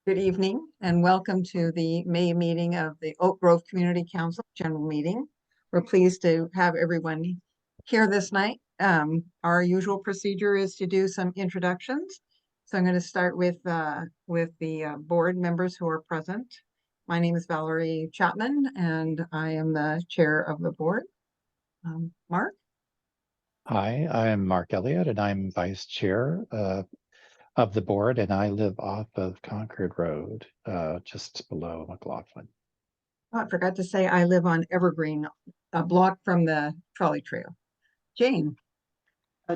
Good evening and welcome to the May meeting of the Oak Grove Community Council General Meeting. We're pleased to have everyone here this night. Our usual procedure is to do some introductions. So I'm going to start with the board members who are present. My name is Valerie Chapman and I am the chair of the board. Mark? Hi, I'm Mark Elliott and I'm vice chair of the board, and I live off of Concord Road, just below McLaughlin. Oh, I forgot to say I live on Evergreen, a block from the trolley trail. Jane?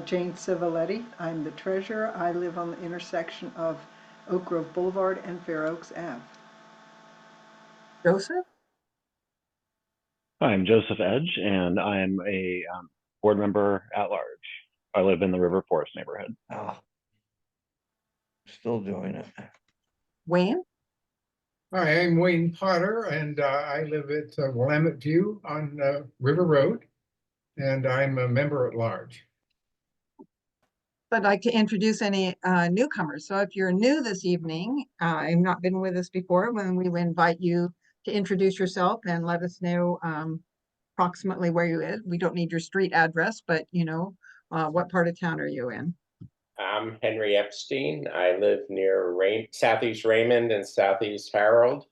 Jane Civiletti. I'm the treasurer. I live on the intersection of Oak Grove Boulevard and Fair Oaks Ave. Joseph? I'm Joseph Edge, and I'm a board member at large. I live in the River Forest neighborhood. Oh, still doing it. Wayne? Hi, I'm Wayne Potter, and I live at Willamette View on River Road, and I'm a member at large. I'd like to introduce any newcomers. So if you're new this evening, you've not been with us before, then we will invite you to introduce yourself and let us know approximately where you live. We don't need your street address, but what part of town are you in? I'm Henry Epstein. I live near Southeast Raymond and Southeast Harold.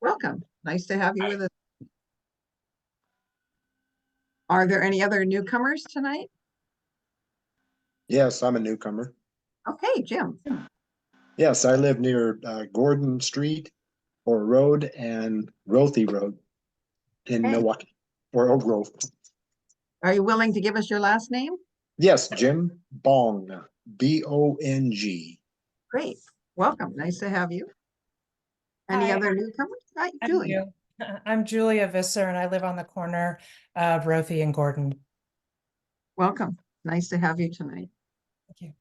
Welcome. Nice to have you with us. Are there any other newcomers tonight? Yes, I'm a newcomer. Okay, Jim. Yes, I live near Gordon Street or Road and Rothy Road in Milwaukee or Oak Grove. Are you willing to give us your last name? Yes, Jim Bong, B-O-N-G. Great. Welcome. Nice to have you. Any Hi, other newcomers? Hi, Julie. I'm Julia Visser, and I live on the corner of Rothy and Gordon. Welcome. Nice to have you tonight. Thank you.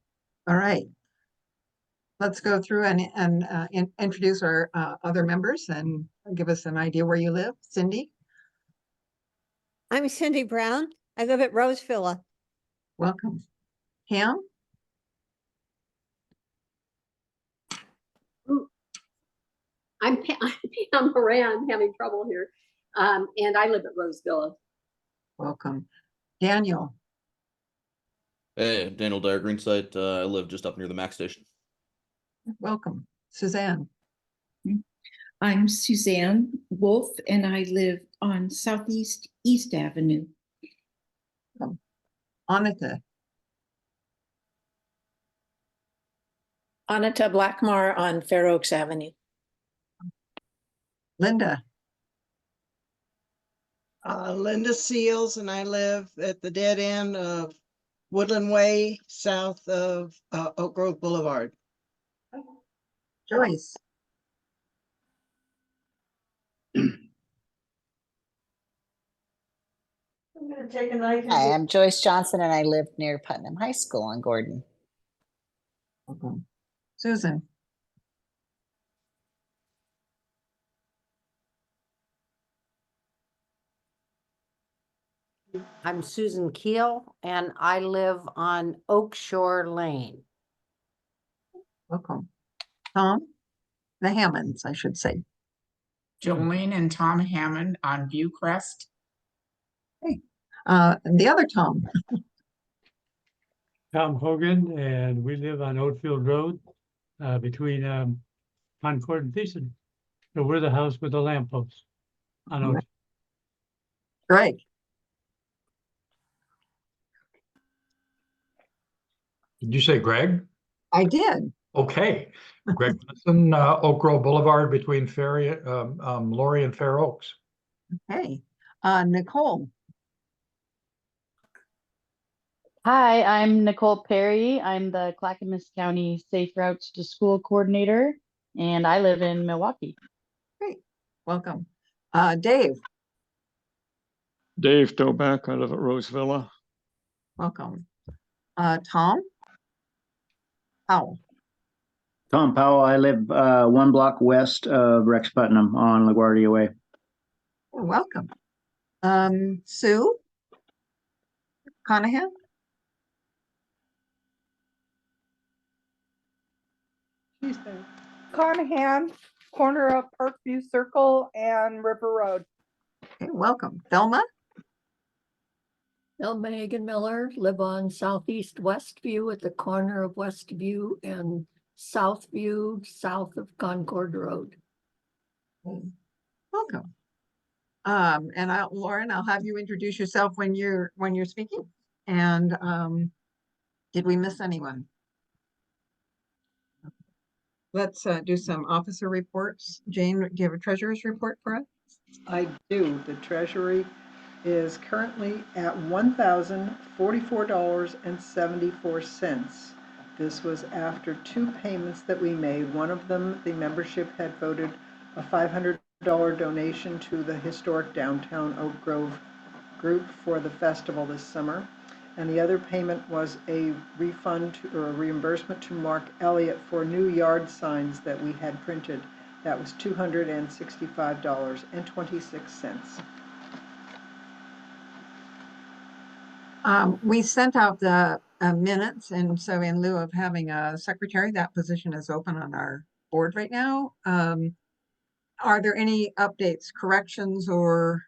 All right. Let's go through and introduce our other members and give us an idea where you live. Cindy? I'm Cindy Brown. I live at Rosevilla. Welcome. Pam? I'm Pam Moran, having trouble here. And I live at Rosevilla. Welcome. Daniel? Hey, Daniel Dyer Greenside. I live just up near the Mac station. Welcome. Suzanne? I'm Suzanne Wolf, and I live on Southeast East Avenue. Anita? Anita Blackmar on Fair Oaks Avenue. Linda? Linda Seals, and I live at the dead end of Woodland Way, south of Oak Grove Boulevard. Joyce? I'm going to take a knife. Hi, I'm Joyce Johnson, and I live near Putnam High School on Gordon. Welcome. Susan? I'm Susan Keel, and I live on Oak Shore Lane. Welcome. Tom? The Hammonds, I should say. Jolene and Tom Hammond on Viewcrest. Hey, the other Tom. Tom Hogan, and we live on Oatfield Road between Concord and Thiessen. So we're the house with the lamppost on Oatfield. Greg? Did you say Greg? I did. Okay. Greg Wilson, Oak Grove Boulevard between Laurie and Fair Oaks. Okay. Nicole? Hi, I'm Nicole Perry. I'm the Clackamas County Safe Routes to School Coordinator, and I live in Milwaukee. Great. Welcome. Dave? Dave Doback. I live at Rosevilla. Welcome. Tom? Powell? Tom Powell. I live one block west of Rex Putnam on LaGuardia Way. You're welcome. Sue? Conahan? Conahan, corner of Parkview Circle and River Road. Okay, welcome. Thelma? Thelma Hagan Miller, live on Southeast Westview at the corner of Westview and Southview, south of Concord Road. Welcome. And Lauren, I'll have you introduce yourself when you're speaking. And did we miss anyone? Let's do some officer reports. Jane, do you have a treasurer's report for us? I do. The treasury is currently at $1,044.74. This was after 2 payments that we made. One of them, the membership had voted a $500 donation to the historic downtown Oak Grove group for the festival this summer. And the other payment was a refund or a reimbursement to Mark Elliott for new yard signs that we had printed. That was $265.26. We sent out the minutes, and so in lieu of having a secretary, that position is open on our board right now. Are there any updates, corrections, or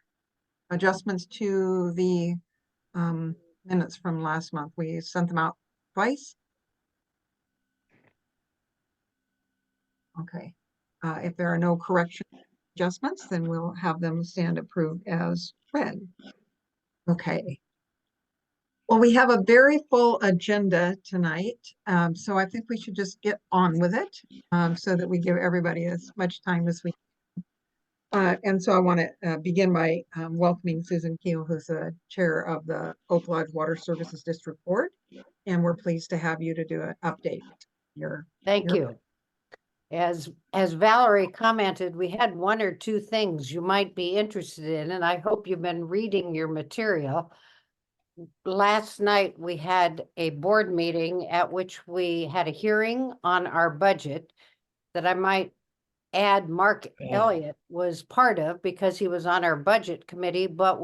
adjustments to the minutes from last month? We sent them out twice. Okay. If there are no correction adjustments, then we'll have them stand approved as read. Okay. Well, we have a very full agenda tonight, so I think we should just get on with it so that we give everybody as much time as we can. And so I want to begin by welcoming Susan Keel, who's the chair of the Oak Lodge Water Services District Board, and we're pleased to have you to do an update. Thank you. As Valerie commented, we had 1 or 2 things you might be interested in, and I hope you've been reading your material. Last night, we had a board meeting at which we had a hearing on our budget that I might add Mark Elliott was part of because he was on our budget committee, but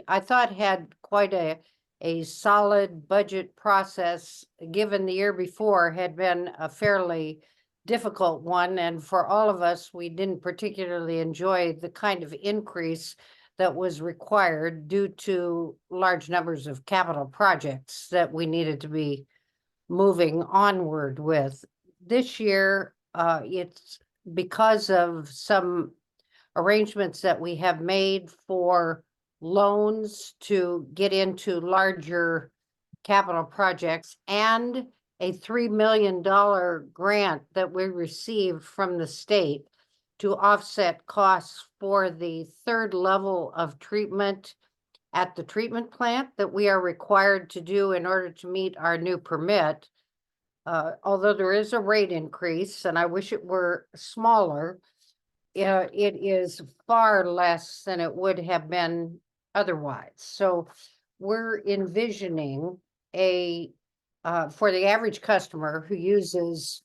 I thought had quite a solid budget process, given the year before had been a fairly difficult one. And for all of us, we didn't particularly enjoy the kind of increase that was required due to large numbers of capital projects that we needed to be moving onward with. This year, it's because of some arrangements that we have made for loans to get into larger capital projects and a $3 million grant that we received from the state to offset costs for the 3rd level of treatment at the treatment plant that we are required to do in order to meet our new permit. Although there is a rate increase, and I wish it were smaller, it is far less than it would have been otherwise. So we're envisioning for the average customer who uses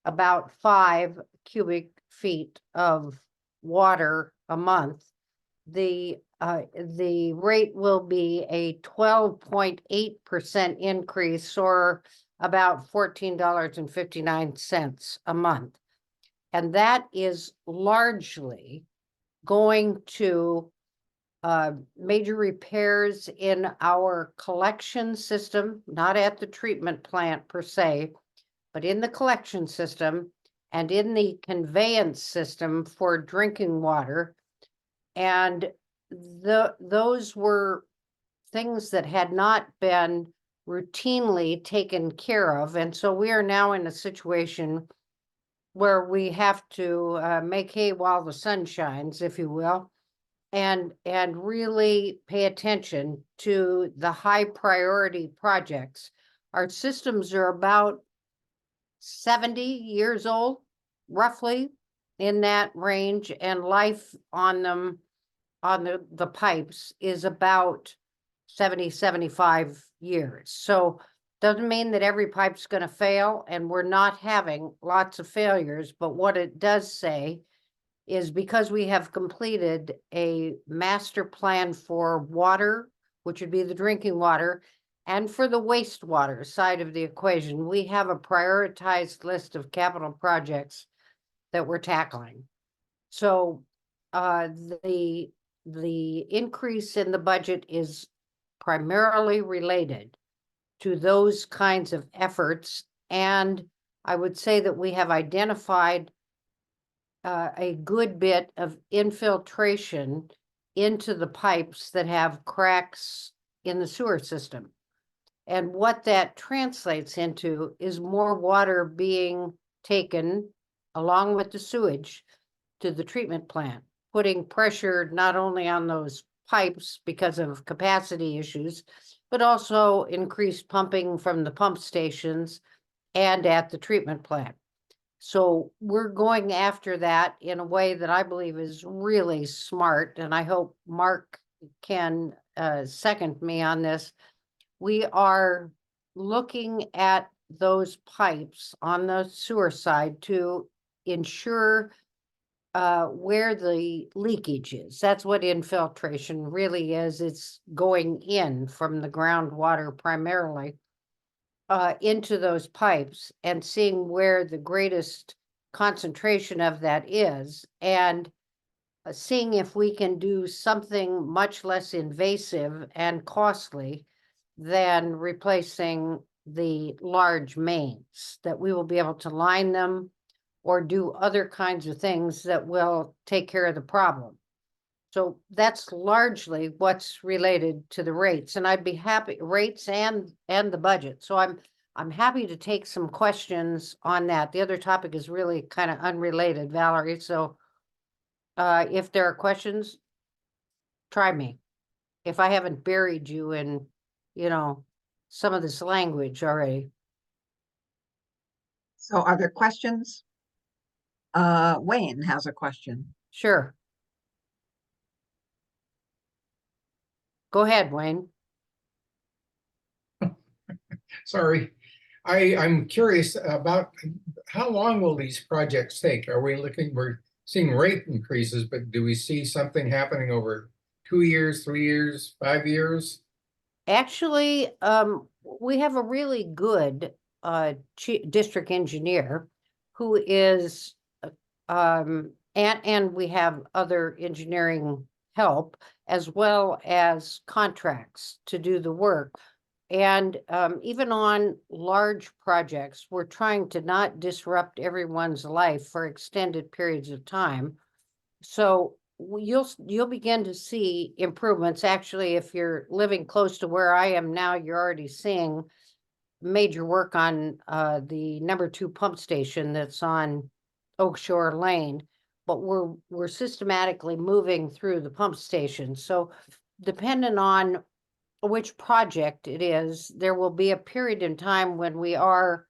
about 5 cubic feet of water a month, the rate will be a 12.8% increase, or about $14.59 a month. And that is largely going to major repairs in our collection system, not at the treatment plant per se, but in the collection system and in the conveyance system for drinking water. And those were things that had not been routinely taken care of. And so we are now in a situation where we have to make hay while the sun shines, if you will, and really pay attention to the high priority projects. Our systems are about 70 years old, roughly in that range, and life on them, on the pipes, is about 70, 75 years. So doesn't mean that every pipe's going to fail, and we're not having lots of failures, but what it does say is because we have completed a master plan for water, which would be the drinking water, And for the wastewater side of the equation, we have a prioritized list of capital projects that we're tackling. So the increase in the budget is primarily related to those kinds of efforts. And I would say that we have identified a good bit of infiltration into the pipes that have cracks in the sewer system. And what that translates into is more water being taken along with the sewage to the treatment plant, putting pressure not only on those pipes because of capacity issues, but also increased pumping from the pump stations and at the treatment plant. So we're going after that in a way that I believe is really smart, and I hope Mark can second me on this. We are looking at those pipes on the sewer side to ensure where the leakage is. That's what infiltration really is. It's going in from the groundwater primarily into those pipes and seeing where the greatest concentration of that is, and seeing if we can do something much less invasive and costly than replacing the large mains, that we will be able to line them or do other kinds of things that will take care of the problem. So that's largely what's related to the rates, and I'd be happy, rates and the budget. So I'm happy to take some questions on that. The other topic is really kind of unrelated, Valerie. So if there are questions, try me. If I haven't buried you in, some of this language already. So are there questions? Wayne has a question. Sure. Go ahead, Wayne. Sorry. I'm curious about how long will these projects take? We're seeing rate increases, but do we see something happening over 2 years, 3 years, 5 years? Actually, we have a really good district engineer who is, and we have other engineering help as well as contracts to do the work. And even on large projects, we're trying to not disrupt everyone's life for extended periods of time. So you'll begin to see improvements. Actually, if you're living close to where I am now, you're already seeing major work on the number 2 pump station that's on Oak Shore Lane. But we're systematically moving through the pump station. So depending on which project it is, there will be a period in time when we are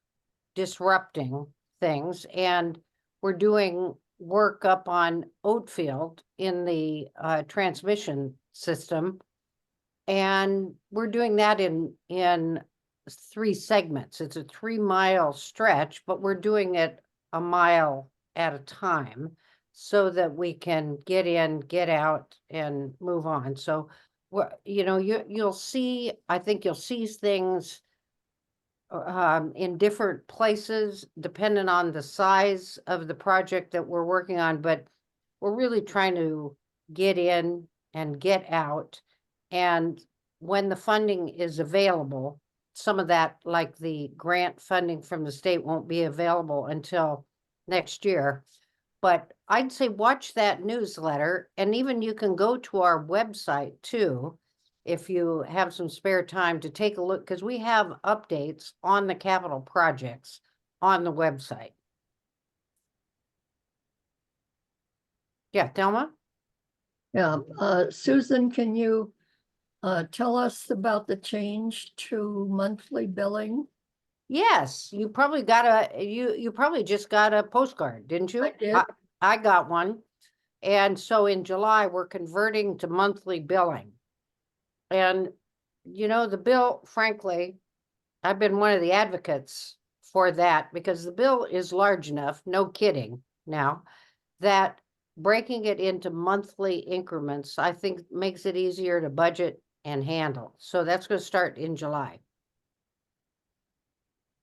disrupting things, and we're doing work up on Oatfield in the transmission system, and we're doing that in 3 segments. It's a 3-mile stretch, but we're doing it a mile at a time so that we can get in, get out, and move on. So you'll see, I think you'll see things in different places depending on the size of the project that we're working on, but we're really trying to get in and get out. And when the funding is available, some of that, like the grant funding from the state, won't be available until next year. But I'd say watch that newsletter, and even you can go to our website too, if you have some spare time to take a look, because we have updates on the capital projects on the website. Yeah, Thelma? Yeah, Susan, can you tell us about the change to monthly billing? Yes, you probably got you probably just got a postcard, didn't you? I did. I got one. And so in July, we're converting to monthly billing. And, the bill, frankly, I've been one of the advocates for that because the bill is large enough, no kidding now, that breaking it into monthly increments, I think makes it easier to budget and handle. So that's going to start in July.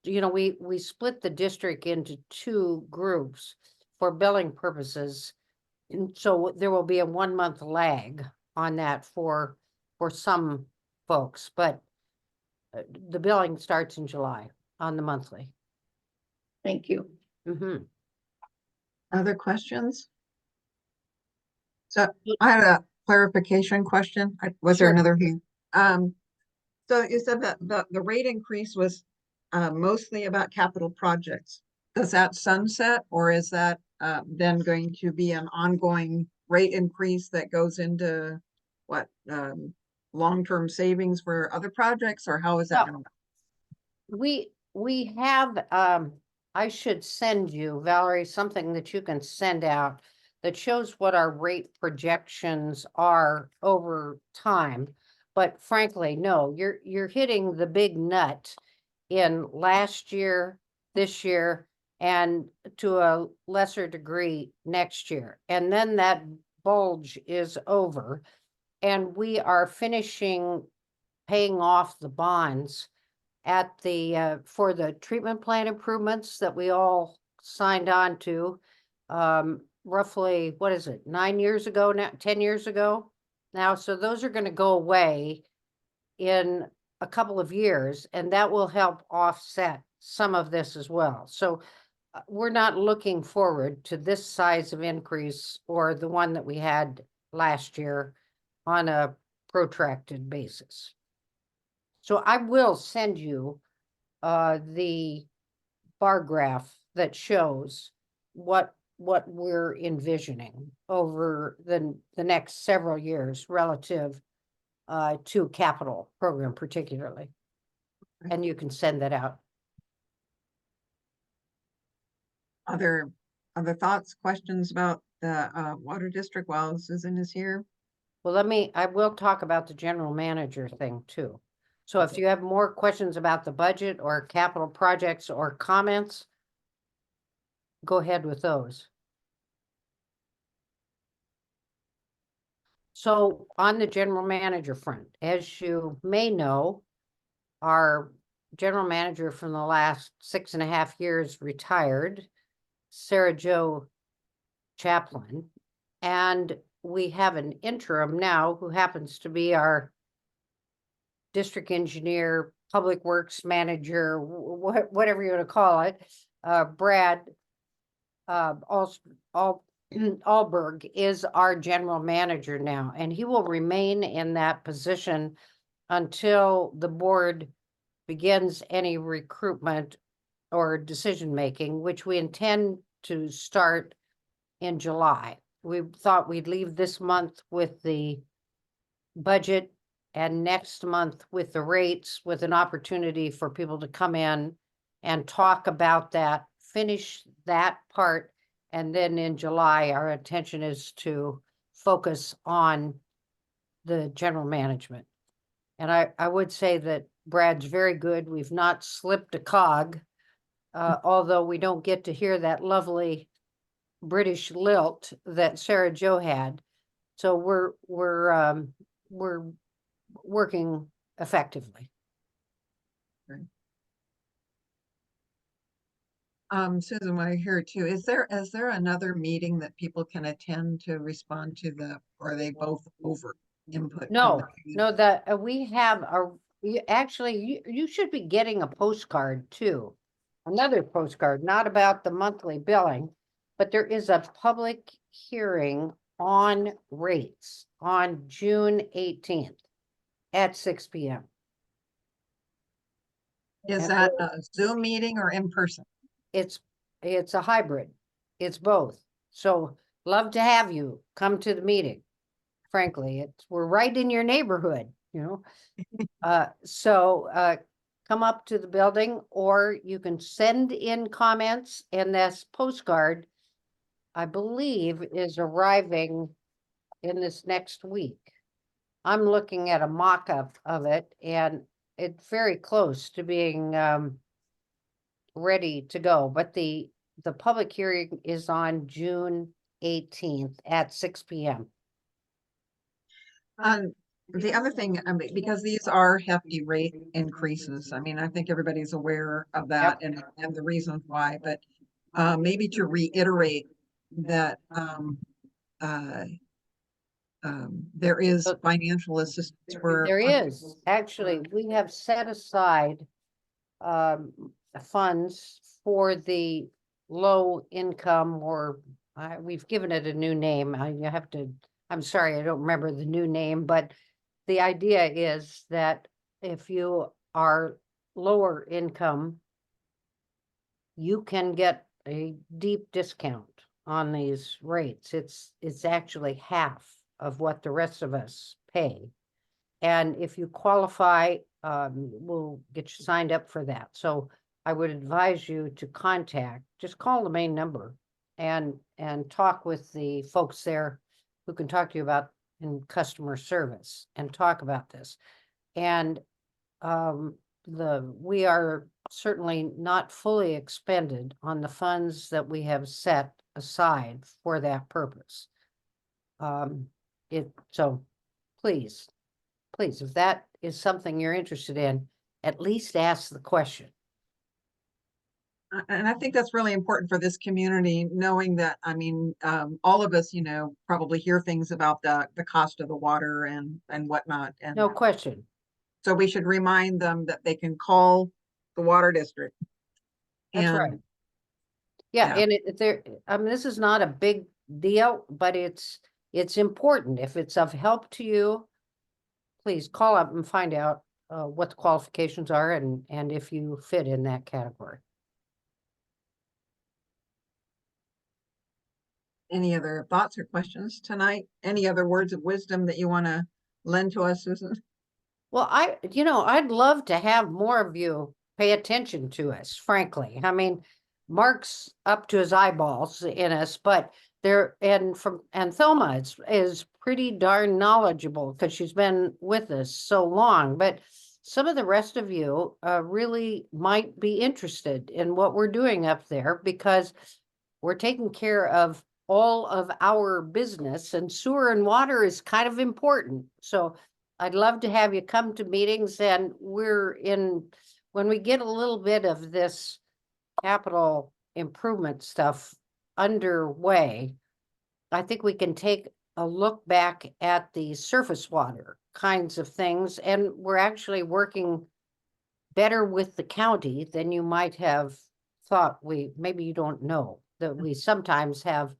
You know, we split the district into two groups for billing purposes. And so there will be a 1 month lag on that for some folks, but the billing starts in July on the monthly. Thank you. Mm-hmm. Other questions? So I had a clarification question. Was there Sure. another here? So you said that the rate increase was mostly about capital projects. Does that sunset, or is that then going to be an ongoing rate increase that goes into what long-term savings for other projects, or how is that? No. We have I should send you, Valerie, something that you can send out that shows what our rate projections are over time. But frankly, no, you're hitting the big nut in last year, this year, and to a lesser degree next year. And then that bulge is over, and we are finishing paying off the bonds at the for the treatment plant improvements that we all signed on to roughly, what is it, 9 years ago now, 10 years ago now. So those are going to go away in a couple of years, and that will help offset some of this as well. So we're not looking forward to this size of increase or the one that we had last year on a protracted basis. So I will send you the bar graph that shows what we're envisioning over the next several years relative to capital program particularly. And you can send that out. Other thoughts, questions about the water district while Susan is here? Well, I will talk about the general manager thing too. So if you have more questions about the budget or capital projects or comments, go ahead with those. So on the general manager front, as you may know, our general manager from the last 6.5 years retired, Sarah Jo Chaplin, and we have an interim now who happens to be our district engineer, public works manager, whatever you want to call it. Brad Alberg is our general manager now, and he will remain in that position until the board begins any recruitment or decision making, which we intend to start in July. We thought we'd leave this month with the budget and next month with the rates, with an opportunity for people to come in and talk about that, finish that part. And then in July, our intention is to focus on the general management. And I would say that Brad's very good. We've not slipped a cog, although we don't get to hear that lovely British lilt that Sarah Jo had. So we're working effectively. Susan, while you're here too, is there another meeting that people can attend to respond to or are they both over input? No, that we have actually you should be getting a postcard too. Another postcard, not about the monthly billing, but there is a public hearing on rates on June 18th at 6 p.m. Is that a Zoom meeting or in person? It's a hybrid. It's both. So love to have you come to the meeting. Frankly, we're right in your neighborhood, you know. So come up to the building, or you can send in comments, and this postcard, I believe, is arriving in this next week. I'm looking at a mock-up of it, and it's very close to being ready to go. But the public hearing is on June 18th at 6 p.m. the other thing, I mean, because these are hefty rate increases, I mean, I think everybody's aware of that and the reasons why, but maybe to reiterate that there is financial assistance for. There is, actually, we have set aside funds for the low income, or we've given it a new name. I'm sorry, I don't remember the new name, but the idea is that if you are lower income, you can get a deep discount on these rates. It's actually half of what the rest of us pay. And if you qualify, we'll get you signed up for that. So I would advise you to just call the main number and talk with the folks there who can talk to you about in customer service and talk about this. And we are certainly not fully expended on the funds that we have set aside for that purpose. So please, if that is something you're interested in, at least ask the question. And I think that's really important for this community, knowing that, I mean, all of us, probably hear things about the cost of the water and whatnot. And no question. So we should remind them that they can call the water district. That's right. Yeah, and I mean, this is not a big deal, but it's important. If it's of help to you, please call up and find out what the qualifications are and if you fit in that category. Any other thoughts or questions tonight? Any other words of wisdom that you want to lend to us, Susan? Well, I'd love to have more of you pay attention to us, frankly. I mean, Mark's up to his eyeballs in us, but and Thelma is pretty darn knowledgeable because she's been with us so long. But some of the rest of you really might be interested in what we're doing up there, because we're taking care of all of our business, and sewer and water is kind of important. So I'd love to have you come to meetings, and when we get a little bit of this capital improvement stuff underway, I think we can take a look back at the surface water kinds of things, and we're actually working better with the county than you might have thought. Maybe you don't know that we sometimes have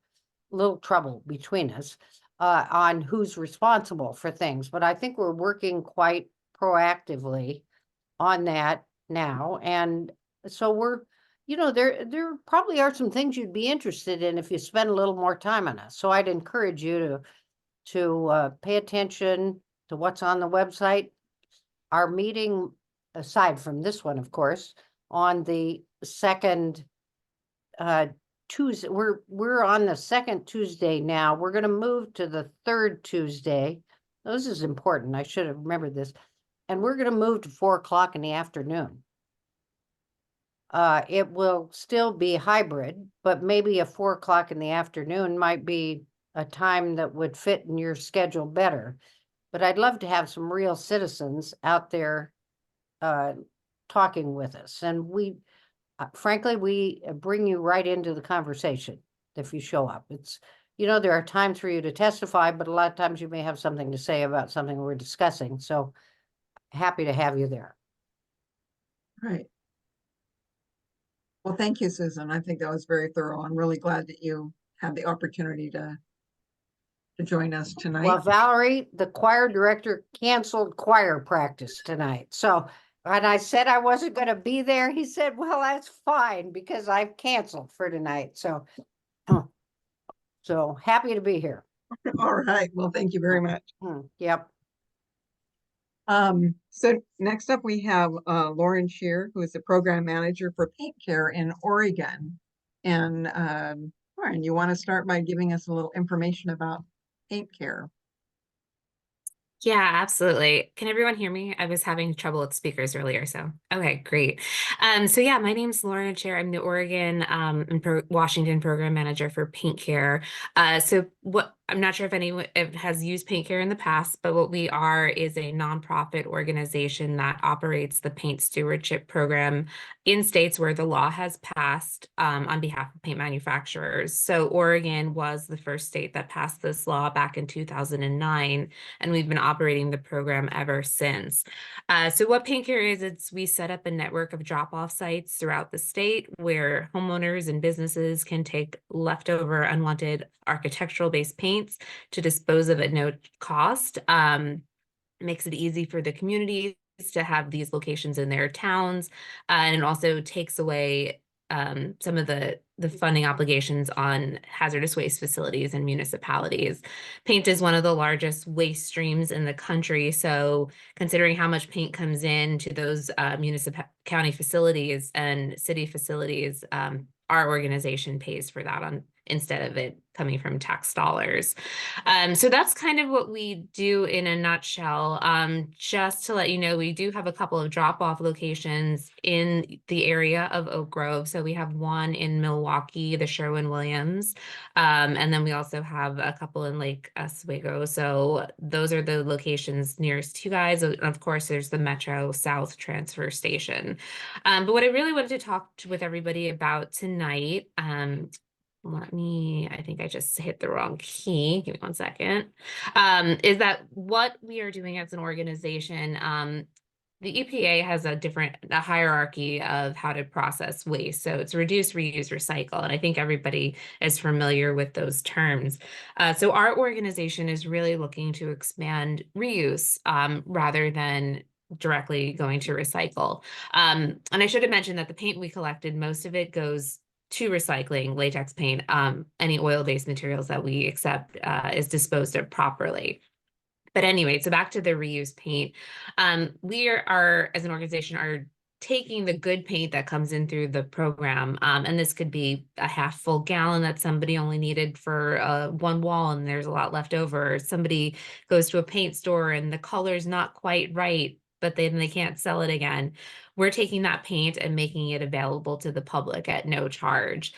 little trouble between us on who's responsible for things, but I think we're working quite proactively on that now. And so there probably are some things you'd be interested in if you spend a little more time on us. So I'd encourage you to pay attention to what's on the website. Our meeting, aside from this one, of course, on the second Tuesday, we're on the second Tuesday now. We're going to move to the third Tuesday. This is important. I should have remembered this. And we're going to move to 4 o'clock in the afternoon. It will still be hybrid, but maybe a 4 o'clock in the afternoon might be a time that would fit in your schedule better. But I'd love to have some real citizens out there talking with us. And frankly, we bring you right into the conversation if you show up. There are times for you to testify, but a lot of times you may have something to say about something we're discussing. So happy to have you there. Right. Well, thank you, Susan. I think that was very thorough. I'm really glad that you had the opportunity to join us tonight. Well, Valerie, the choir director, canceled choir practice tonight. So when I said I wasn't going to be there, he said, well, that's fine because I've canceled for tonight. So happy to be here. All right. Well, thank you very much. Yep. So next up we have Lauren Shear, who is the program manager for Paint Care in Oregon. And Lauren, you want to start by giving us a little information about Paint Care? Yeah, absolutely. Can everyone hear me? I was having trouble with speakers earlier, so okay, great. So yeah, my name's Lauren Chair. I'm the Oregon and Washington program manager for Paint Care. So what I'm not sure if anyone has used Paint Care in the past, but what we are is a nonprofit organization that operates the paint stewardship program in states where the law has passed on behalf of paint manufacturers. So Oregon was the first state that passed this law back in 2009, and we've been operating the program ever since. So what Paint Care is, we set up a network of drop-off sites throughout the state where homeowners and businesses can take leftover unwanted architectural-based paints to dispose of at no cost. Makes it easy for the communities to have these locations in their towns, and it also takes away some of the funding obligations on hazardous waste facilities and municipalities. Paint is one of the largest waste streams in the country, so considering how much paint comes in to those county facilities and city facilities, our organization pays for that instead of it coming from tax dollars. So that's kind of what we do in a nutshell. Just to let you know, we do have a couple of drop-off locations in the area of Oak Grove. So we have one in Milwaukee, the Sherwin-Williams, and then we also have a couple in Lake Oswego. So those are the locations nearest to you guys. And of course, there's the Metro South transfer station. But what I really wanted to talk with everybody about tonight, I think I just hit the wrong key. Give me 1 second. Is that what we are doing as an organization? The EPA has a hierarchy of how to process waste. So it's reduce, reuse, recycle. And I think everybody is familiar with those terms. So our organization is really looking to expand reuse rather than directly going to recycle. And I should have mentioned that the paint we collected, most of it goes to recycling, latex paint. Any oil-based materials that we accept is disposed of properly. But anyway, so back to the reuse paint. We are, as an organization, are taking the good paint that comes in through the program, and this could be a half full gallon that somebody only needed for one wall and there's a lot left over. Or somebody goes to a paint store and the color's not quite right, but then they can't sell it again. We're taking that paint and making it available to the public at no charge.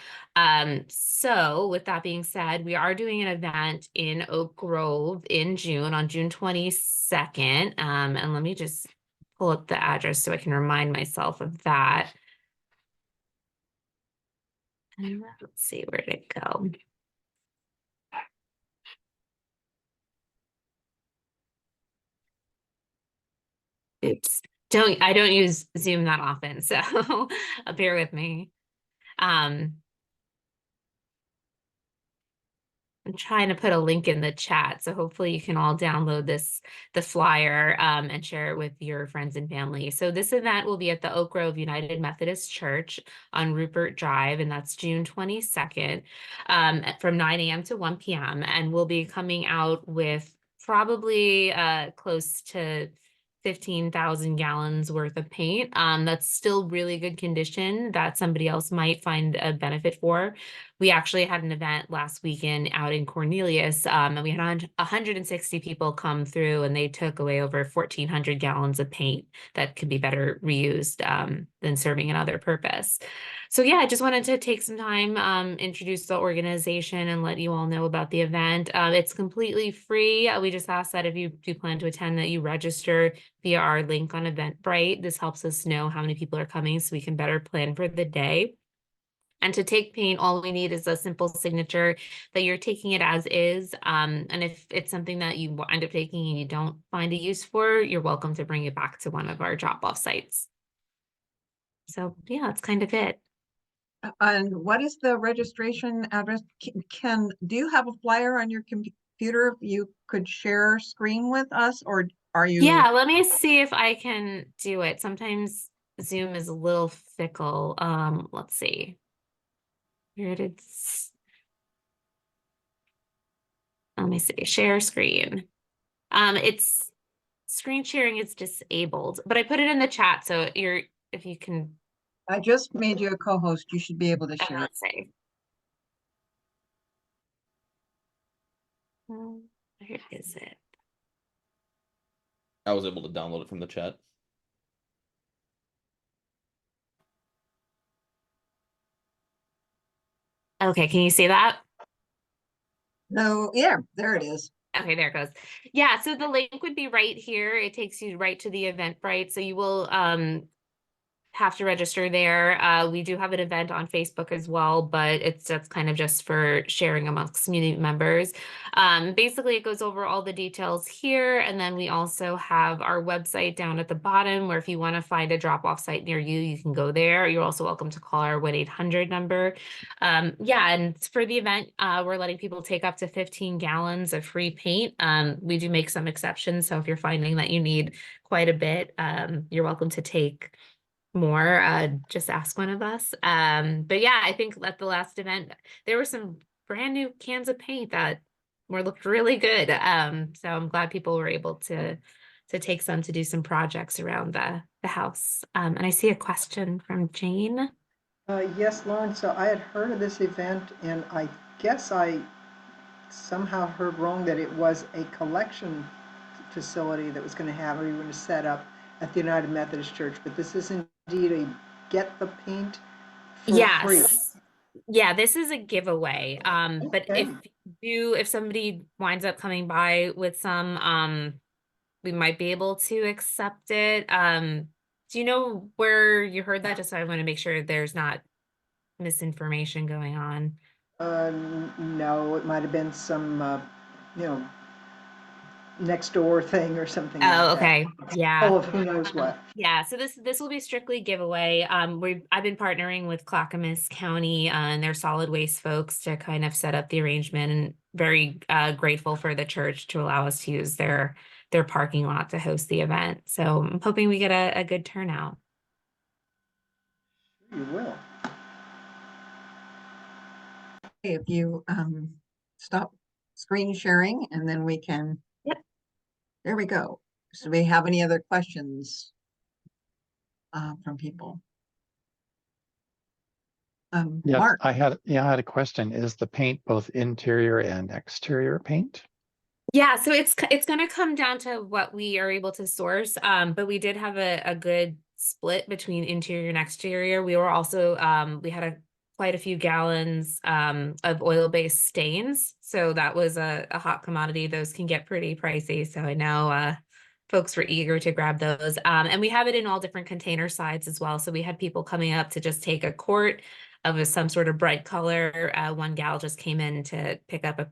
So with that being said, we are doing an event in Oak Grove in June, on June 22nd. And let me just pull up the address so I can remind myself of that. And let's see, where did it go? Oops. I don't use Zoom that often, so bear with me. I'm trying to put a link in the chat, so hopefully you can all download the flyer, and share it with your friends and family. So this event will be at the Oak Grove United Methodist Church on Rupert Drive, and that's June 22nd, from 9 a.m. to 1 p.m. And we'll be coming out with probably close to 15,000 gallons worth of paint. That's still really good condition that somebody else might find a benefit for. We actually had an event last weekend out in Cornelius, and we had 160 people come through, and they took away over 1,400 gallons of paint that could be better reused than serving another purpose. So yeah, I just wanted to take some time, introduce the organization and let you all know about the event. It's completely free. We just ask that if you do plan to attend, that you register via our link on Eventbrite. This helps us know how many people are coming so we can better plan for the day. And to take paint, all we need is a simple signature that you're taking it as is. And if it's something that you end up taking and you don't find a use for, you're welcome to bring it back to one of our drop-off sites. So yeah, that's kind of it. And what is the registration address? Do you have a flyer on your computer you could share screen with us, or are you? Yeah, let me see if I can do it. Sometimes Zoom is a little fickle. Let's see. Here it is. Let me see, share screen. It's screen sharing is disabled, but I put it in the chat. So if you can. I just made you a co-host. You should be able to share. Let's see. Where is it? I was able to download it from the chat. Okay, can you see that? No, yeah, there it is. Okay, there it goes. Yeah, so the link would be right here. It takes you right to the Eventbrite. So you will have to register there. We do have an event on Facebook as well, but that's kind of just for sharing amongst community members. Basically, it goes over all the details here, and then we also have our website down at the bottom, where if you want to find a drop-off site near you, you can go there. You're also welcome to call our 1-800 number. Yeah, and for the event, we're letting people take up to 15 gallons of free paint. We do make some exceptions, so if you're finding that you need quite a bit, you're welcome to take more, just ask one of us. But yeah, I think at the last event, there were some brand new cans of paint that looked really good. So I'm glad people were able to take some to do some projects around the house. And I see a question from Jane. Yes, Lauren, so I had heard of this event and I guess I somehow heard wrong that it was a collection facility that was going to have, or you were going to set up at the United Methodist Church, but this is indeed a get the paint for free. Yes. Yeah, this is a giveaway. But if somebody winds up coming by with some, we might be able to accept it. Do you know where you heard that? Just so I want to make sure there's not misinformation going on. No, it might have been some, you know, next door thing or something. Oh, like okay. that. Yeah. Full of who knows what. Yeah, so this will be strictly giveaway. I've been partnering with Clackamas County and their solid waste folks to kind of set up the arrangement, and very grateful for the church to allow us to use their parking lot to host the event. So I'm hoping we get a good turnout. You will. If you stop screen sharing, and then we can. Yep. There we go. So do we have any other questions from people? Yeah, Mark. I had a question. Is the paint both interior and exterior paint? Yeah, so it's going to come down to what we are able to source. But we did have a good split between interior and exterior. We were also we had quite a few gallons of oil-based stains, so that was a hot commodity. Those can get pretty pricey, so I know folks were eager to grab those. And we have it in all different container sizes as well. So we had people coming up to just take a quart of some sort of bright color. One gal just came in to pick up a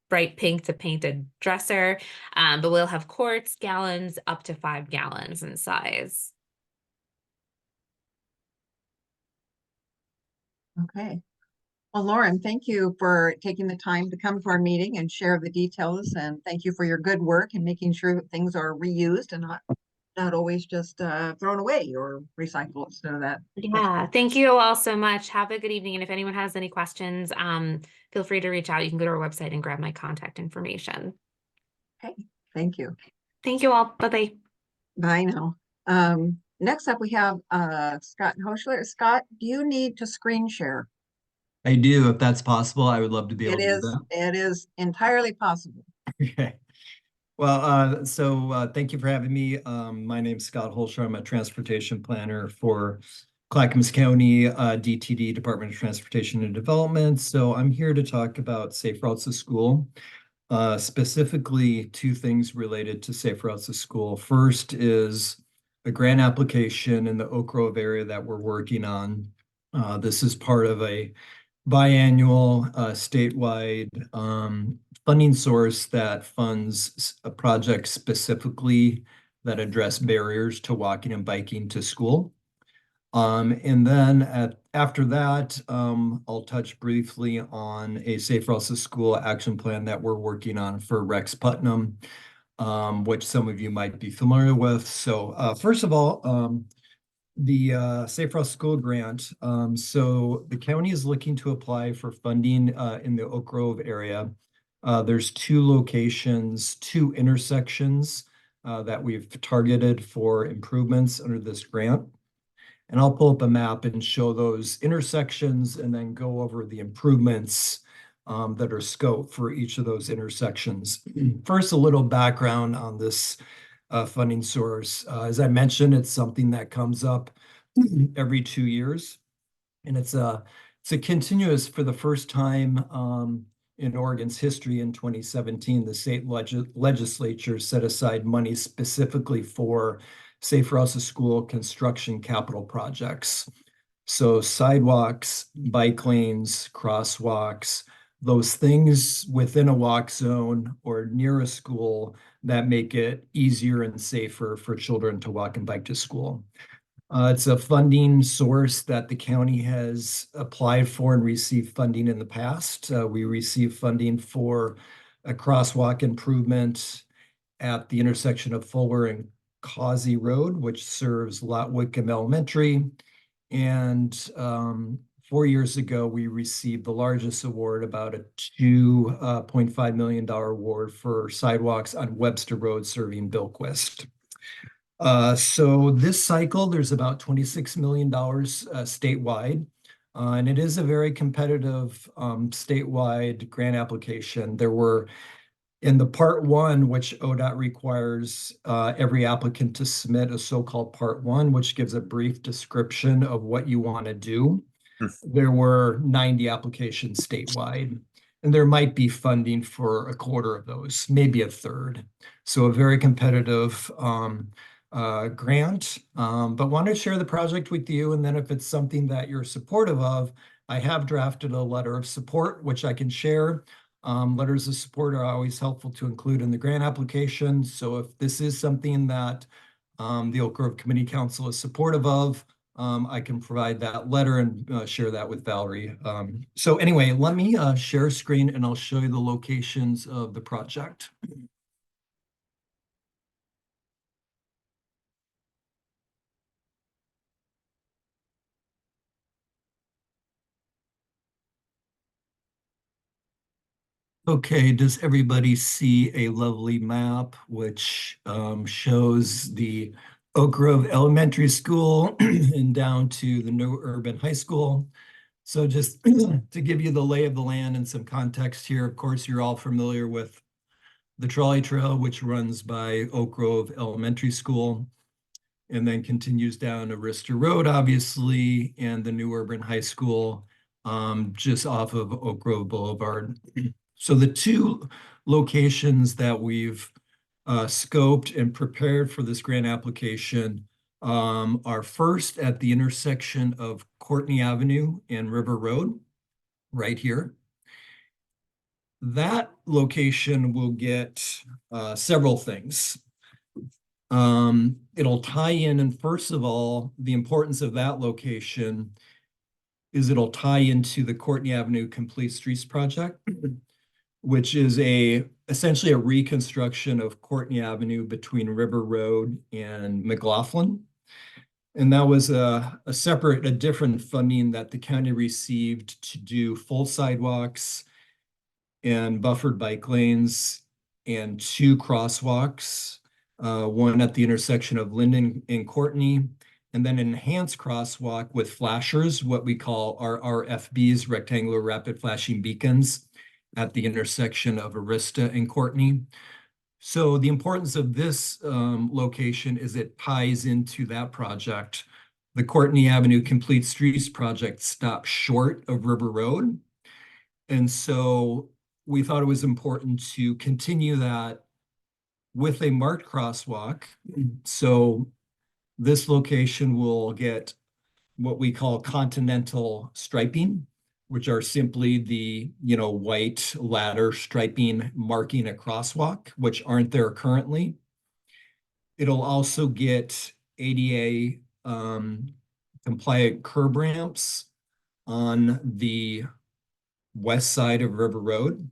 bright pink to paint a dresser. But we'll have quarts, gallons, up to 5 gallons in size. Okay. Well, Lauren, thank you for taking the time to come to our meeting and share the details, and thank you for your good work and making sure that things are reused and not always just thrown away or recycled. So that. Yeah, thank you all so much. Have a good evening. And if anyone has any questions, feel free to reach out. You can go to our website and grab my contact information. Okay, thank you. Thank you all. Bye-bye. Bye now. Next up, we have Scott Hoschler. Scott, do you need to screen share? I do, if that's possible. I would love to be able to do that. It is entirely possible. Okay. Well, thank you for having me. My name's Scott Holscher. I'm a transportation planner for Clackamas County DTD, Department of Transportation and Development. So I'm here to talk about safe routes to school. Specifically, two things related to safe routes to school. First is a grant application in the Oak Grove area that we're working on. This is part of a biannual statewide funding source that funds a project specifically that address barriers to walking and biking to school. And then after that, I'll touch briefly on a Safe Routes to School action plan that we're working on for Rex Putnam, which some of you might be familiar with. So first of all, the Safe Routes School grant. So the county is looking to apply for funding in the Oak Grove area. There's 2 locations, 2 intersections that we've targeted for improvements under this grant. And I'll pull up a map and show those intersections and then go over the improvements that are scoped for each of those intersections. First, a little background on this funding source. As I mentioned, it's something that comes up every 2 years, and it's a continuous, for the first time in Oregon's history in 2017, the state legislature set aside money specifically for Safe Routes to School construction capital projects. So sidewalks, bike lanes, crosswalks, those things within a walk zone or near a school that make it easier and safer for children to walk and bike to school. It's a funding source that the county has applied for and received funding in the past. We received funding for a crosswalk improvement at the intersection of Fuller and Causey Road, which serves Lot Wickham Elementary. And 4 years ago, we received the largest award, about a $2.5 million award for sidewalks on Webster Road serving Billquist. So this cycle, there's about $26 million statewide. And it is a very competitive statewide grant application. There were, in the part one, which ODOT requires every applicant to submit a so-called part one, which gives a brief description of what you want to do. There were 90 applications statewide, and there might be funding for a quarter of those, maybe a third. So a very competitive grant, but wanted to share the project with you. And then if it's something that you're supportive of, I have drafted a letter of support, which I can share. Letters of support are always helpful to include in the grant application. So if this is something that the Oak Grove Community Council is supportive of, I can provide that letter and share that with Valerie. So anyway, let me share screen and I'll show you the locations of the project. Okay, does everybody see a lovely map which shows the Oak Grove Elementary School and down to the New Urban High School? So just to give you the lay of the land and some context here, of course, you're all familiar with the trolley trail, which runs by Oak Grove Elementary School and then continues down Arista Road, obviously, and the New Urban High School just off of Oak Grove Boulevard. So the two locations that we've scoped and prepared for this grant application are first at the intersection of Courtney Avenue and River Road, right here. That location will get several things. It'll tie in, and first of all, the importance of that location is it'll tie into the Courtney Avenue Complete Streets project, which is essentially a reconstruction of Courtney Avenue between River Road and McLaughlin. And that was a different funding that the county received to do full sidewalks and buffered bike lanes and 2 crosswalks, one at the intersection of Linden and Courtney, and then an enhanced crosswalk with flashers, what we call our RFBs, rectangular rapid flashing beacons, at the intersection of Arista and Courtney. So the importance of this location is it ties into that project. The Courtney Avenue Complete Streets project stops short of River Road. And so we thought it was important to continue that with a marked crosswalk. So this location will get what we call continental striping, which are simply the white ladder striping marking a crosswalk, which aren't there currently. It'll also get ADA compliant curb ramps on the west side of River Road.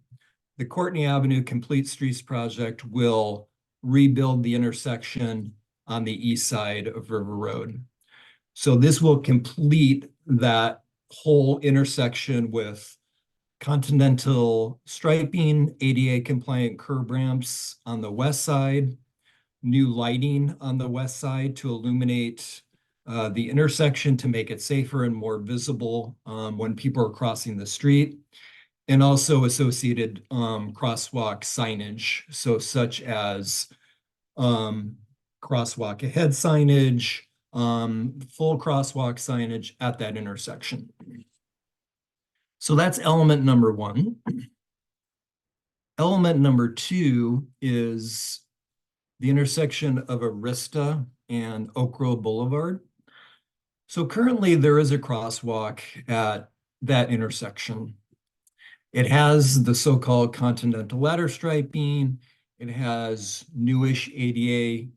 The Courtney Avenue Complete Streets project will rebuild the intersection on the east side of River Road. So this will complete that whole intersection with continental striping, ADA compliant curb ramps on the west side, new lighting on the west side to illuminate the intersection to make it safer and more visible when people are crossing the street, and also associated crosswalk signage, so such as crosswalk ahead signage, full crosswalk signage at that intersection. So that's element number one. Element number 2 is the intersection of Arista and Oak Grove Boulevard. So currently there is a crosswalk at that intersection. It has the so-called continental ladder striping. It has newish ADA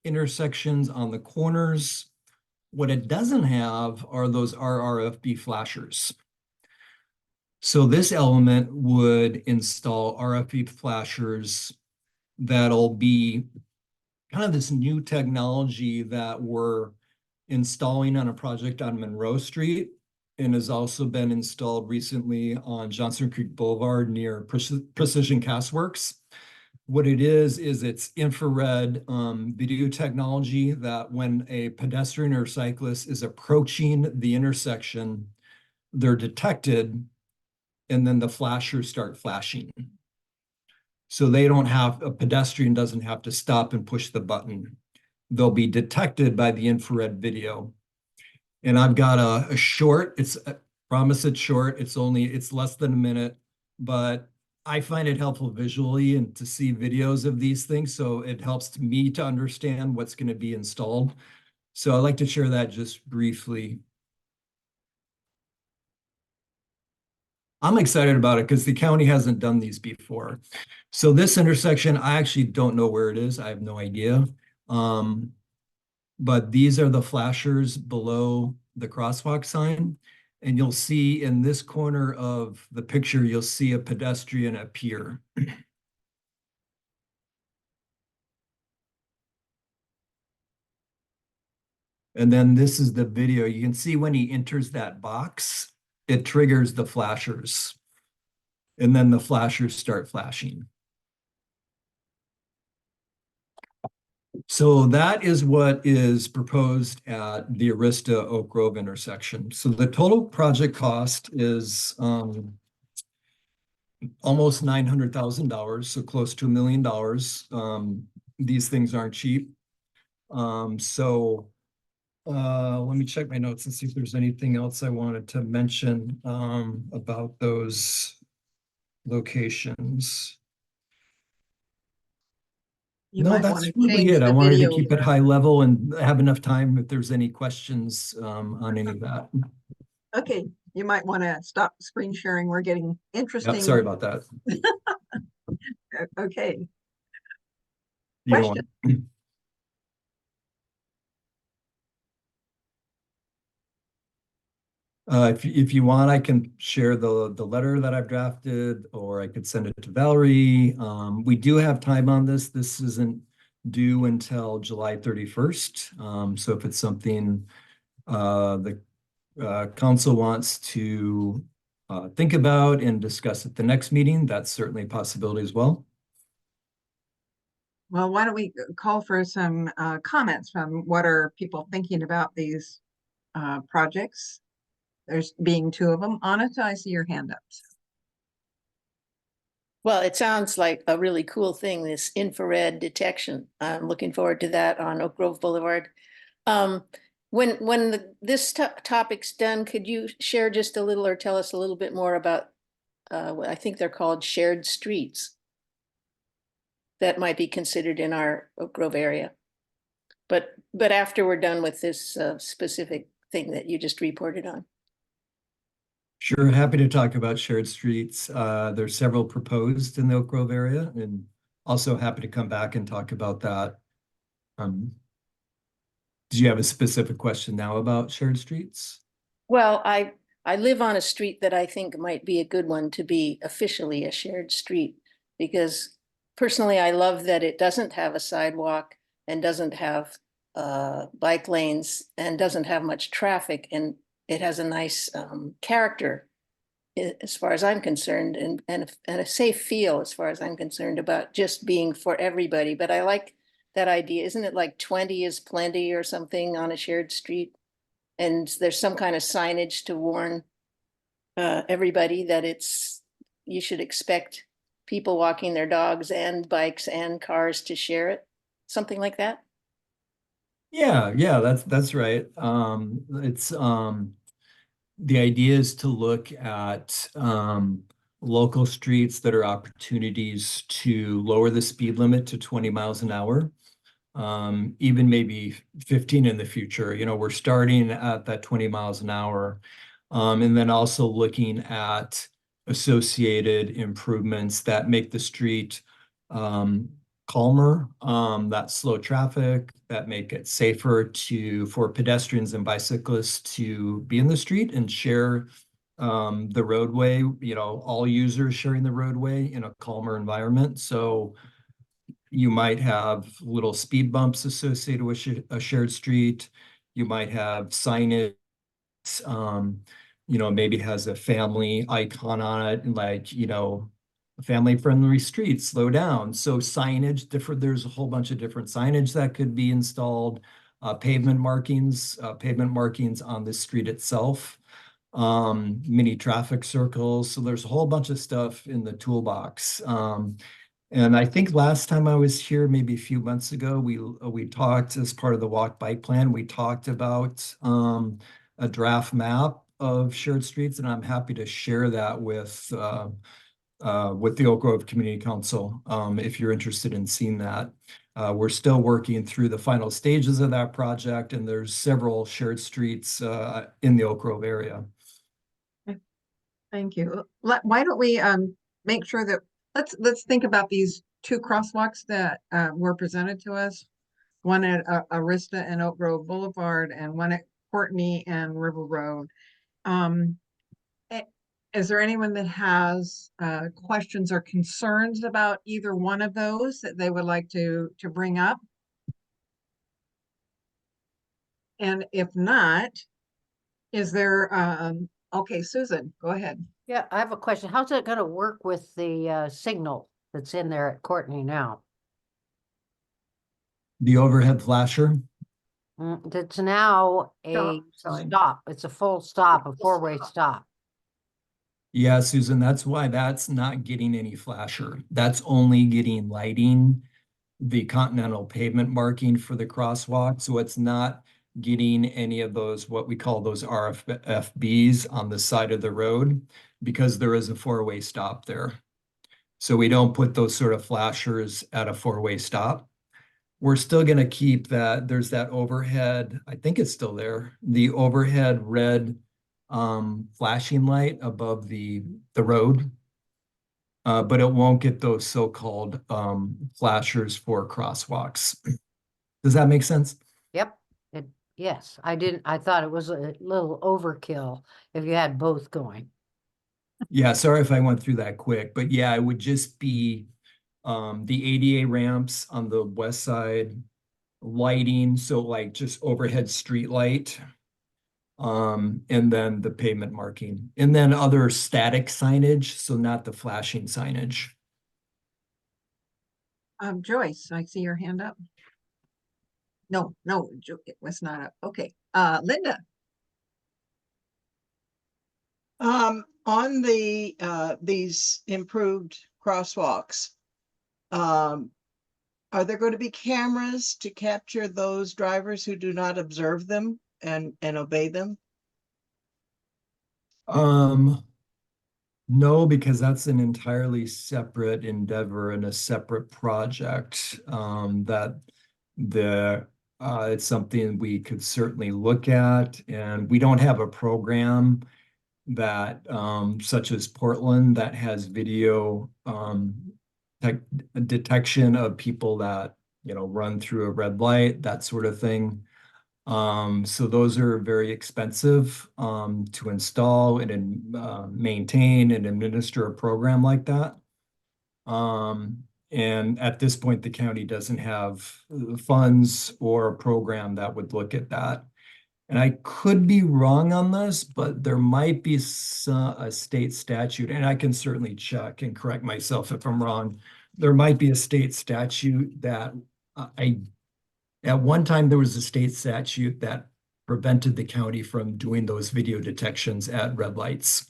intersections on the corners. What it doesn't have are those RRFB flashers. So this element would install RFB flashers that'll be kind of this new technology that we're installing on a project on Monroe Street and has also been installed recently on Johnson Creek Boulevard near Precision Castworks. What it is it's infrared video technology that when a pedestrian or cyclist is approaching the intersection, they're detected and then the flashers start flashing. So a pedestrian doesn't have to stop and push the button. They'll be detected by the infrared video. And I've got a short, I promise it's short, it's less than a minute, but I find it helpful visually and to see videos of these things. So it helps me to understand what's going to be installed. So I'd like to share that just briefly. I'm excited about it because the county hasn't done these before. So this intersection, I actually don't know where it is. I have no idea. But these are the flashers below the crosswalk sign. And you'll see in this corner of the picture, you'll see a pedestrian appear. And then this is the video. You can see when he enters that box, it triggers the flashers. And then the flashers start flashing. So that is what is proposed at the Arista Oak Grove intersection. So the total project cost is almost $900,000, so close to $1 million. These things aren't cheap. Let me check my notes and see if there's anything else I wanted to mention about those locations. No, that's really it. I wanted to keep it high level and have enough time if there's any questions on any of that. Okay, you might want to stop screen sharing. We're getting interesting. Yep, sorry about that. Okay. You don't want- if you want, I can share the letter that I've drafted, or I could send it to Valerie. We do have time on this. This isn't due until July 31st. So if it's something the council wants to think about and discuss at the next meeting, that's certainly a possibility as well. Well, why don't we call for some comments from what are people thinking about these projects? There's being 2 of them. Anita, I see your hand up. Well, it sounds like a really cool thing, this infrared detection. I'm looking forward to that on Oak Grove Boulevard. When this topic's done, could you share just a little or tell us a little bit more about what I think they're called shared streets that might be considered in our Oak Grove area? But after we're done with this specific thing that you just reported on. Sure, happy to talk about shared streets. There's several proposed in the Oak Grove area, and also happy to come back and talk about that. Do you have a specific question now about shared streets? Well, I live on a street that I think might be a good one to be officially a shared street, because personally, I love that it doesn't have a sidewalk and doesn't have bike lanes and doesn't have much traffic, and it has a nice character as far as I'm concerned, and a safe feel as far as I'm concerned about just being for everybody. But I like that idea. Isn't it like 20 is plenty or something on a shared street? And there's some kind of signage to warn everybody that you should expect people walking their dogs and bikes and cars to share it, something like that. Yeah, that's right. It's the idea is to look at local streets that are opportunities to lower the speed limit to 20 miles an hour. Even maybe 15 in the future. You know, we're starting at that 20 miles an hour. And then also looking at associated improvements that make the street calmer, that slow traffic, that make it safer for pedestrians and bicyclists to be in the street and share the roadway, you know, all users sharing the roadway in a calmer environment. So you might have little speed bumps associated with a shared street. You might have signage, you know, maybe has a family icon on it, like, you know, family-friendly street, slow down. So signage, there's a whole bunch of different signage that could be installed, pavement markings on the street itself, mini traffic circles. So there's a whole bunch of stuff in the toolbox. And I think last time I was here, maybe a few months ago, we talked as part of the walk bike plan, we talked about a draft map of shared streets, and I'm happy to share that with the Oak Grove Community Council if you're interested in seeing that. We're still working through the final stages of that project, and there's several shared streets in the Oak Grove area. Thank you. Why don't we make sure that let's think about these two crosswalks that were presented to us. One at Arista and Oak Grove Boulevard, and one at Courtney and River Road. Is there anyone that has questions or concerns about either one of those that they would like to bring up? And if not, is there okay, Susan, go ahead. Yeah, I have a question. How's it gonna work with the signal that's in there at Courtney now? The overhead flasher? It's now a stop. It's a full stop, a four-way stop. Yeah, Susan, that's why that's not getting any flasher. That's only getting lighting, the continental pavement marking for the crosswalk. So it's not getting any of those, what we call those RFBs on the side of the road, because there is a four-way stop there. So we don't put those sort of flashers at a four-way stop. We're still going to keep that. There's that overhead, I think it's still there, the overhead red flashing light above the road. But it won't get those so-called flashers for crosswalks. Does that make sense? Yep. Yes, I thought it was a little overkill if you had both going. Yeah, sorry if I went through that quick, but yeah, it would just be the ADA ramps on the west side, lighting, so like just overhead street light, and then the pavement marking, and then other static signage, so not the flashing signage. Joyce, I see your hand up. No, it was not up. Okay, Linda. On the these improved crosswalks, are there going to be cameras to capture those drivers who do not observe them and obey them? No, because that's an entirely separate endeavor and a separate project. It's something we could certainly look at, and we don't have a program that such as Portland that has video detection of people that, you know, run through a red light, that sort of thing. So those are very expensive to install and maintain and administer a program like that. And at this point, the county doesn't have funds or a program that would look at that. And I could be wrong on this, but there might be a state statute, and I can certainly check and correct myself if I'm wrong. There might be a state statute that at one time there was a state statute that prevented the county from doing those video detections at red lights.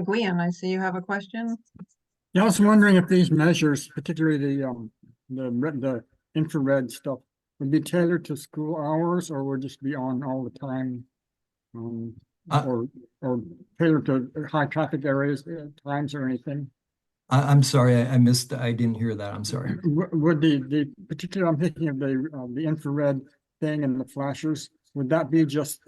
Gwen, I see you have a question. Yeah, I was wondering if these measures, particularly the infrared stuff, would be tailored to school hours or would just be on all the time, or tailored to high traffic areas, times or anything? I'm sorry, I missed, I didn't hear that. I'm sorry. Would the particular, I'm thinking of the infrared thing and the flashers, would that be just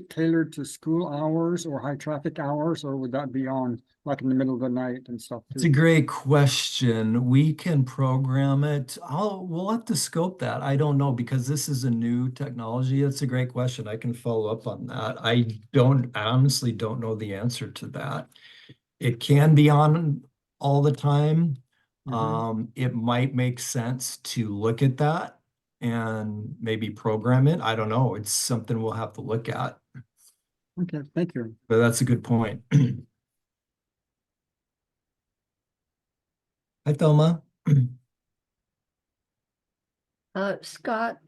tailored to school hours or high traffic hours, or would that be on like in the middle of the night and stuff It's a too? great question. We can program it. We'll have to scope that. I don't know because this is a new technology. It's a great question. I can follow up on that. I honestly don't know the answer to that. It can be on all the time. It might make sense to look at that and maybe program it. I don't know. It's something we'll have to look at, Okay, thank you. but that's a good point. Hi, Thelma. Scott,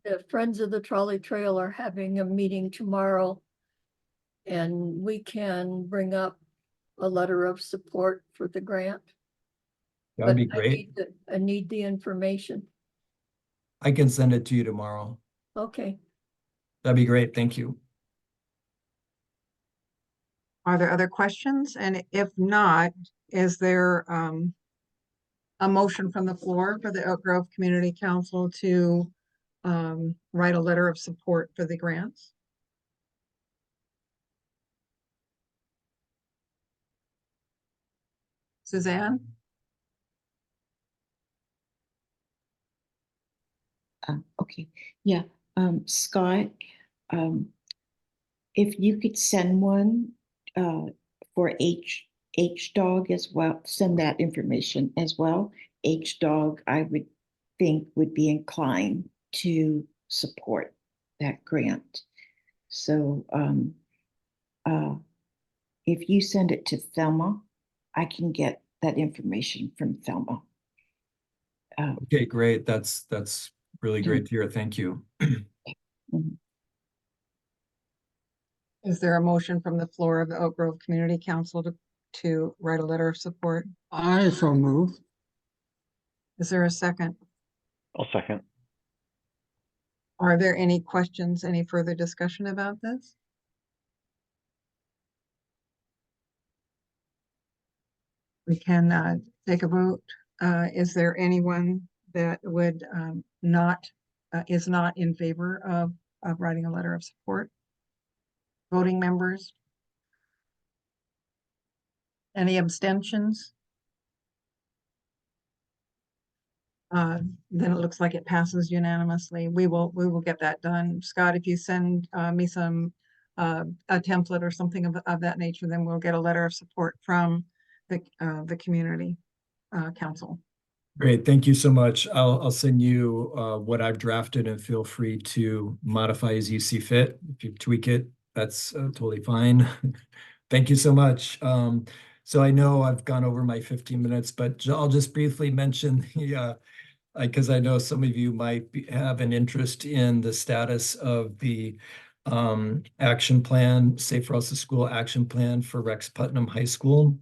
the Friends of the Trolley Trail are having a meeting tomorrow. And we can bring up a letter of support for the grant. That'd be But great. I need the information. I can send it to you tomorrow. Okay. That'd be great. Thank you. Are there other questions? And if not, is there a motion from the floor for the Oak Grove Community Council to write a letter of support for the grants? Suzanne? Okay, yeah, Scott, if you could send one for H dog as well, send that information as well. H dog, I would think would be inclined to support that grant. So if you send it to Thelma, I can get that information from Thelma. Okay, great. That's really great to hear. Thank you. Is there a motion from the floor of the Oak Grove Community Council to write a letter of support? I so move. Is there a second? I'll second. Are there any questions, any further discussion about this? We can take a vote. Is there anyone that would is not in favor of writing a letter of support? Voting members? Any abstentions? Then it looks like it passes unanimously. We will get that done. Scott, if you send me some a template or something of that nature, then we'll get a letter of support from the community council. Great. Thank you so much. I'll send you what I've drafted and feel free to modify as you see fit. If you tweak it, that's totally fine. Thank you so much. So I know I've gone over my 15 minutes, but I'll just briefly mention the because I know some of you might have an interest in the status of the action plan, Safe Routes to School action plan for Rex Putnam High School.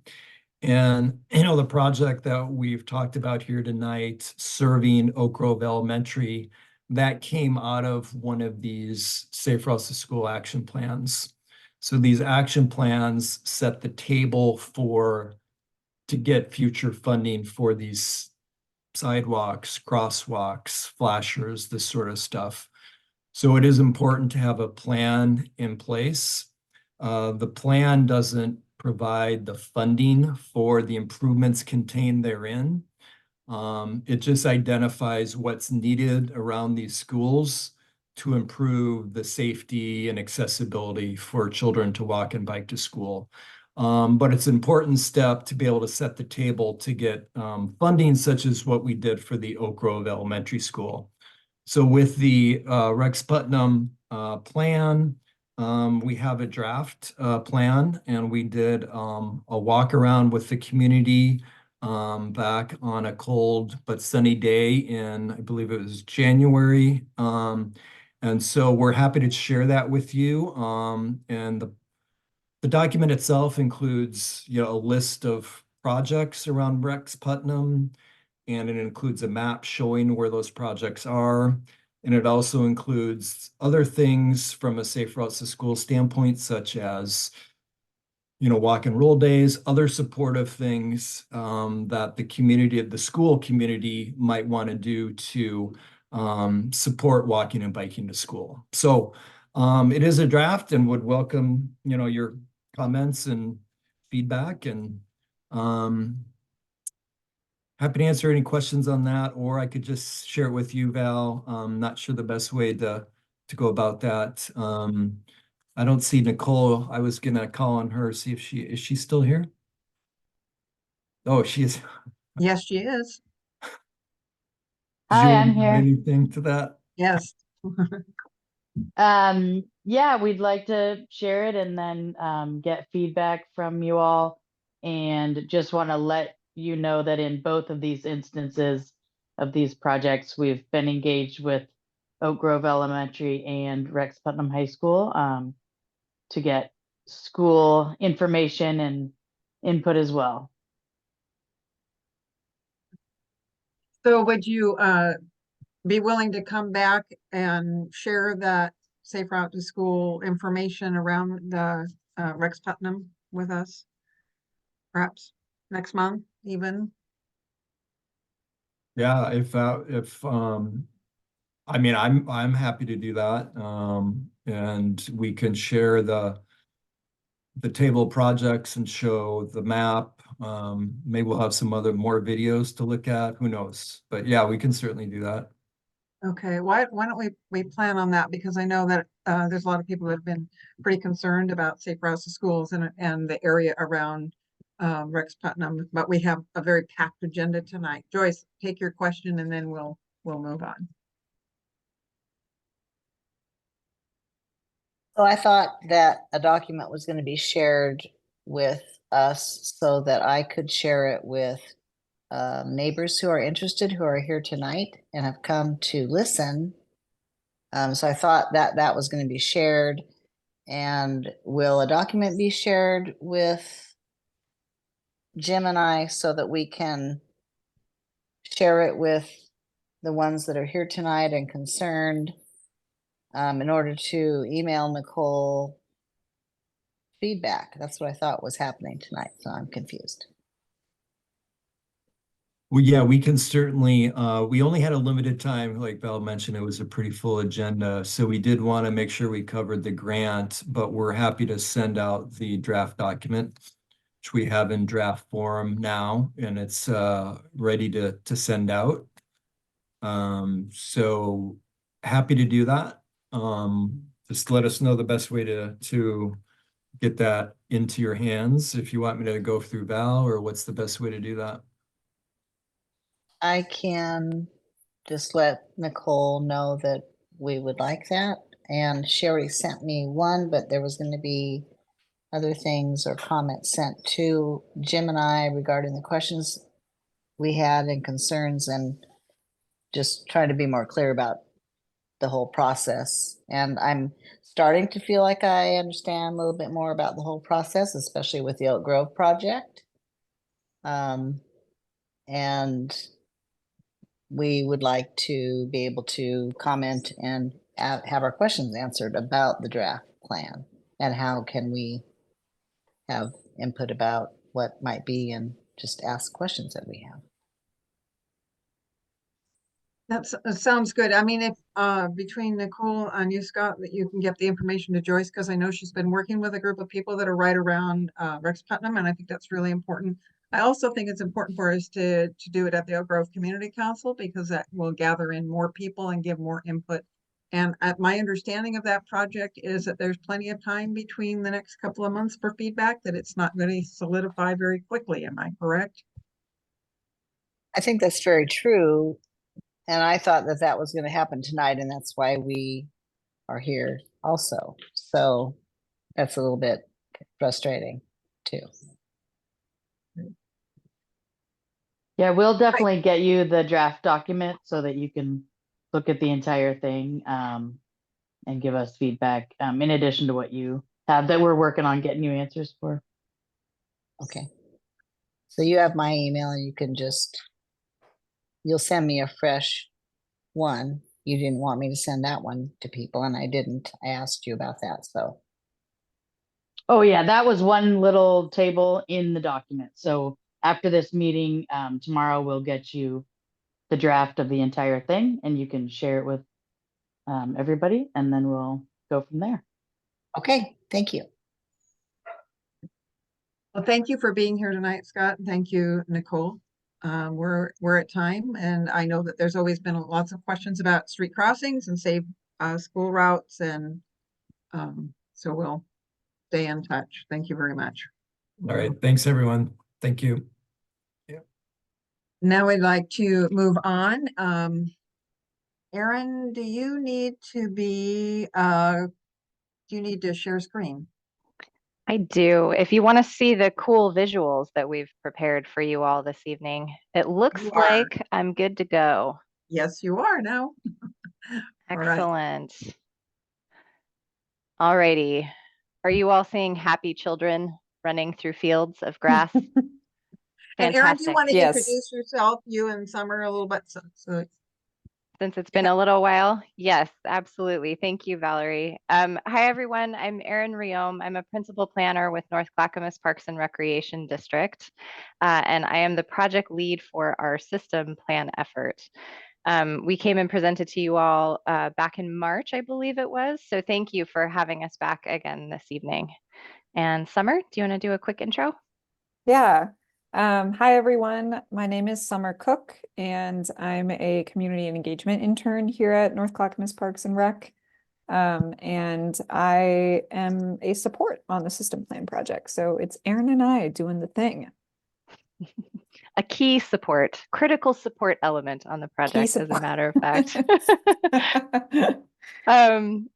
And, the project that we've talked about here tonight, serving Oak Grove Elementary, that came out of one of these Safe Routes to School action plans. So these action plans set the table to get future funding for these sidewalks, crosswalks, flashers, this sort of stuff. So it is important to have a plan in place. The plan doesn't provide the funding for the improvements contained therein. It just identifies what's needed around these schools to improve the safety and accessibility for children to walk and bike to school. But it's an important step to be able to set the table to get funding such as what we did for the Oak Grove Elementary School. So with the Rex Putnam plan, we have a draft plan, and we did a walk around with the community back on a cold but sunny day in, I believe it was January. And so we're happy to share that with you. And the document itself includes, a list of projects around Rex Putnam, and it includes a map showing where those projects are. And it also includes other things from a safe routes to school standpoint, such as, you know, walk and roll days, other supportive things that the community, the school community might want to do to support walking and biking to school. So it is a draft and would welcome, you know, your comments and feedback, and happy to answer any questions on that, or I could just share it with you, Val. Not sure the best way to go about that. I don't see Nicole. I was gonna call on her, see if is she still here? Oh, she is. Yes, she is. Did you Hi, want I'm to add here. anything to that? Yes. Yeah, we'd like to share it and then get feedback from you all. And just want to let you know that in both of these instances of these projects, we've been engaged with Oak Grove Elementary and Rex Putnam High School to get school information and input as well. So would you be willing to come back and share that safe route to school information around the Rex Putnam with us? Perhaps next month even? Yeah, I mean, I'm happy to do that. And we can share the table of projects and show the map. Maybe we'll have some more videos to look at, who knows? But yeah, we can certainly do that. Okay, why don't we plan on that? Because I know that there's a lot of people that have been pretty concerned about safe routes to schools and the area around Rex Putnam, but we have a very packed agenda tonight. Joyce, take your question and then we'll move on. So I thought that a document was going to be shared with us so that I could share it with neighbors who are interested, who are here tonight and have come to listen. So I thought that that was going to be shared. And will a document be shared with Jim and I so that we can share it with the ones that are here tonight and concerned, in order to email Nicole feedback? That's what I thought was happening tonight, so I'm confused. Well, yeah, we can certainly, we only had a limited time, like Val mentioned, it was a pretty full agenda. So we did want to make sure we covered the grant, but we're happy to send out the draft document, which we have in draft form now, and it's ready to send out. So happy to do that. Just let us know the best way to get that into your hands. If you want me to go through Val, or what's the best way to do that? I can just let Nicole know that we would like that. And she already sent me one, but there was going to be other things or comments sent to Jim and I regarding the questions we had and concerns, and just trying to be more clear about the whole process. And I'm starting to feel like I understand a little bit more about the whole process, especially with the Oak Grove project. And we would like to be able to comment and have our questions answered about the draft plan, and how can we have input about what might be, and just ask questions that we have. That sounds good. I mean, if between Nicole and you, Scott, that you can get the information to Joyce, because I know she's been working with a group of people that are right around Rex Putnam, and I think that's really important. I also think it's important for us to do it at the Oak Grove Community Council, because that will gather in more people and give more input. And my understanding of that project is that there's plenty of time between the next couple of months for feedback, that it's not going to solidify very quickly. Am I correct? I think that's very true. And I thought that that was going to happen tonight, and that's why we are here also. So that's a little bit frustrating too. Yeah, we'll definitely get you the draft document so that you can look at the entire thing and give us feedback in addition to what you have that we're working on getting you answers for. Okay. So you have my email, and you can just, you'll send me a fresh one you didn't want me to send that one to people, and I didn't. I asked you about that, so. Oh yeah, that was one little table in the document. So after this meeting, tomorrow we'll get you the draft of the entire thing and you can share it with everybody and then we'll go from there. Okay, thank you. Well, thank you for being here tonight, Scott. And thank you, Nicole. We're at time, and I know that there's always been lots of questions about street crossings and safe school routes, and so we'll stay in touch. Thank you very much. All right, thanks, everyone. Thank you. Now I'd like to move on. Erin, do you need to share screen? I do. If you want to see the cool visuals that we've prepared for you all this evening, it looks like I'm good to go. Yes, you are now. Excellent. All righty. Are you all seeing happy children running through fields of grass? And Erin, do you want to Yes. introduce yourself, you and Summer, a little bit? Since it's been a little while? Yes, absolutely. Thank you, Valerie. Hi, everyone. I'm Erin Riom. I'm a principal planner with North Clackamas Parks and Recreation District, and I am the project lead for our system plan effort. We came and presented to you all back in March, I believe it was. So thank you for having us back again this evening. And Summer, do you want to do a quick intro? Yeah. Hi, everyone. My name is Summer Cook, and I'm a community engagement intern here at North Clackamas Parks and Rec. And I am a support on the system plan project. So it's Erin and I doing the thing. A key support, critical support element on the project, as a matter of fact.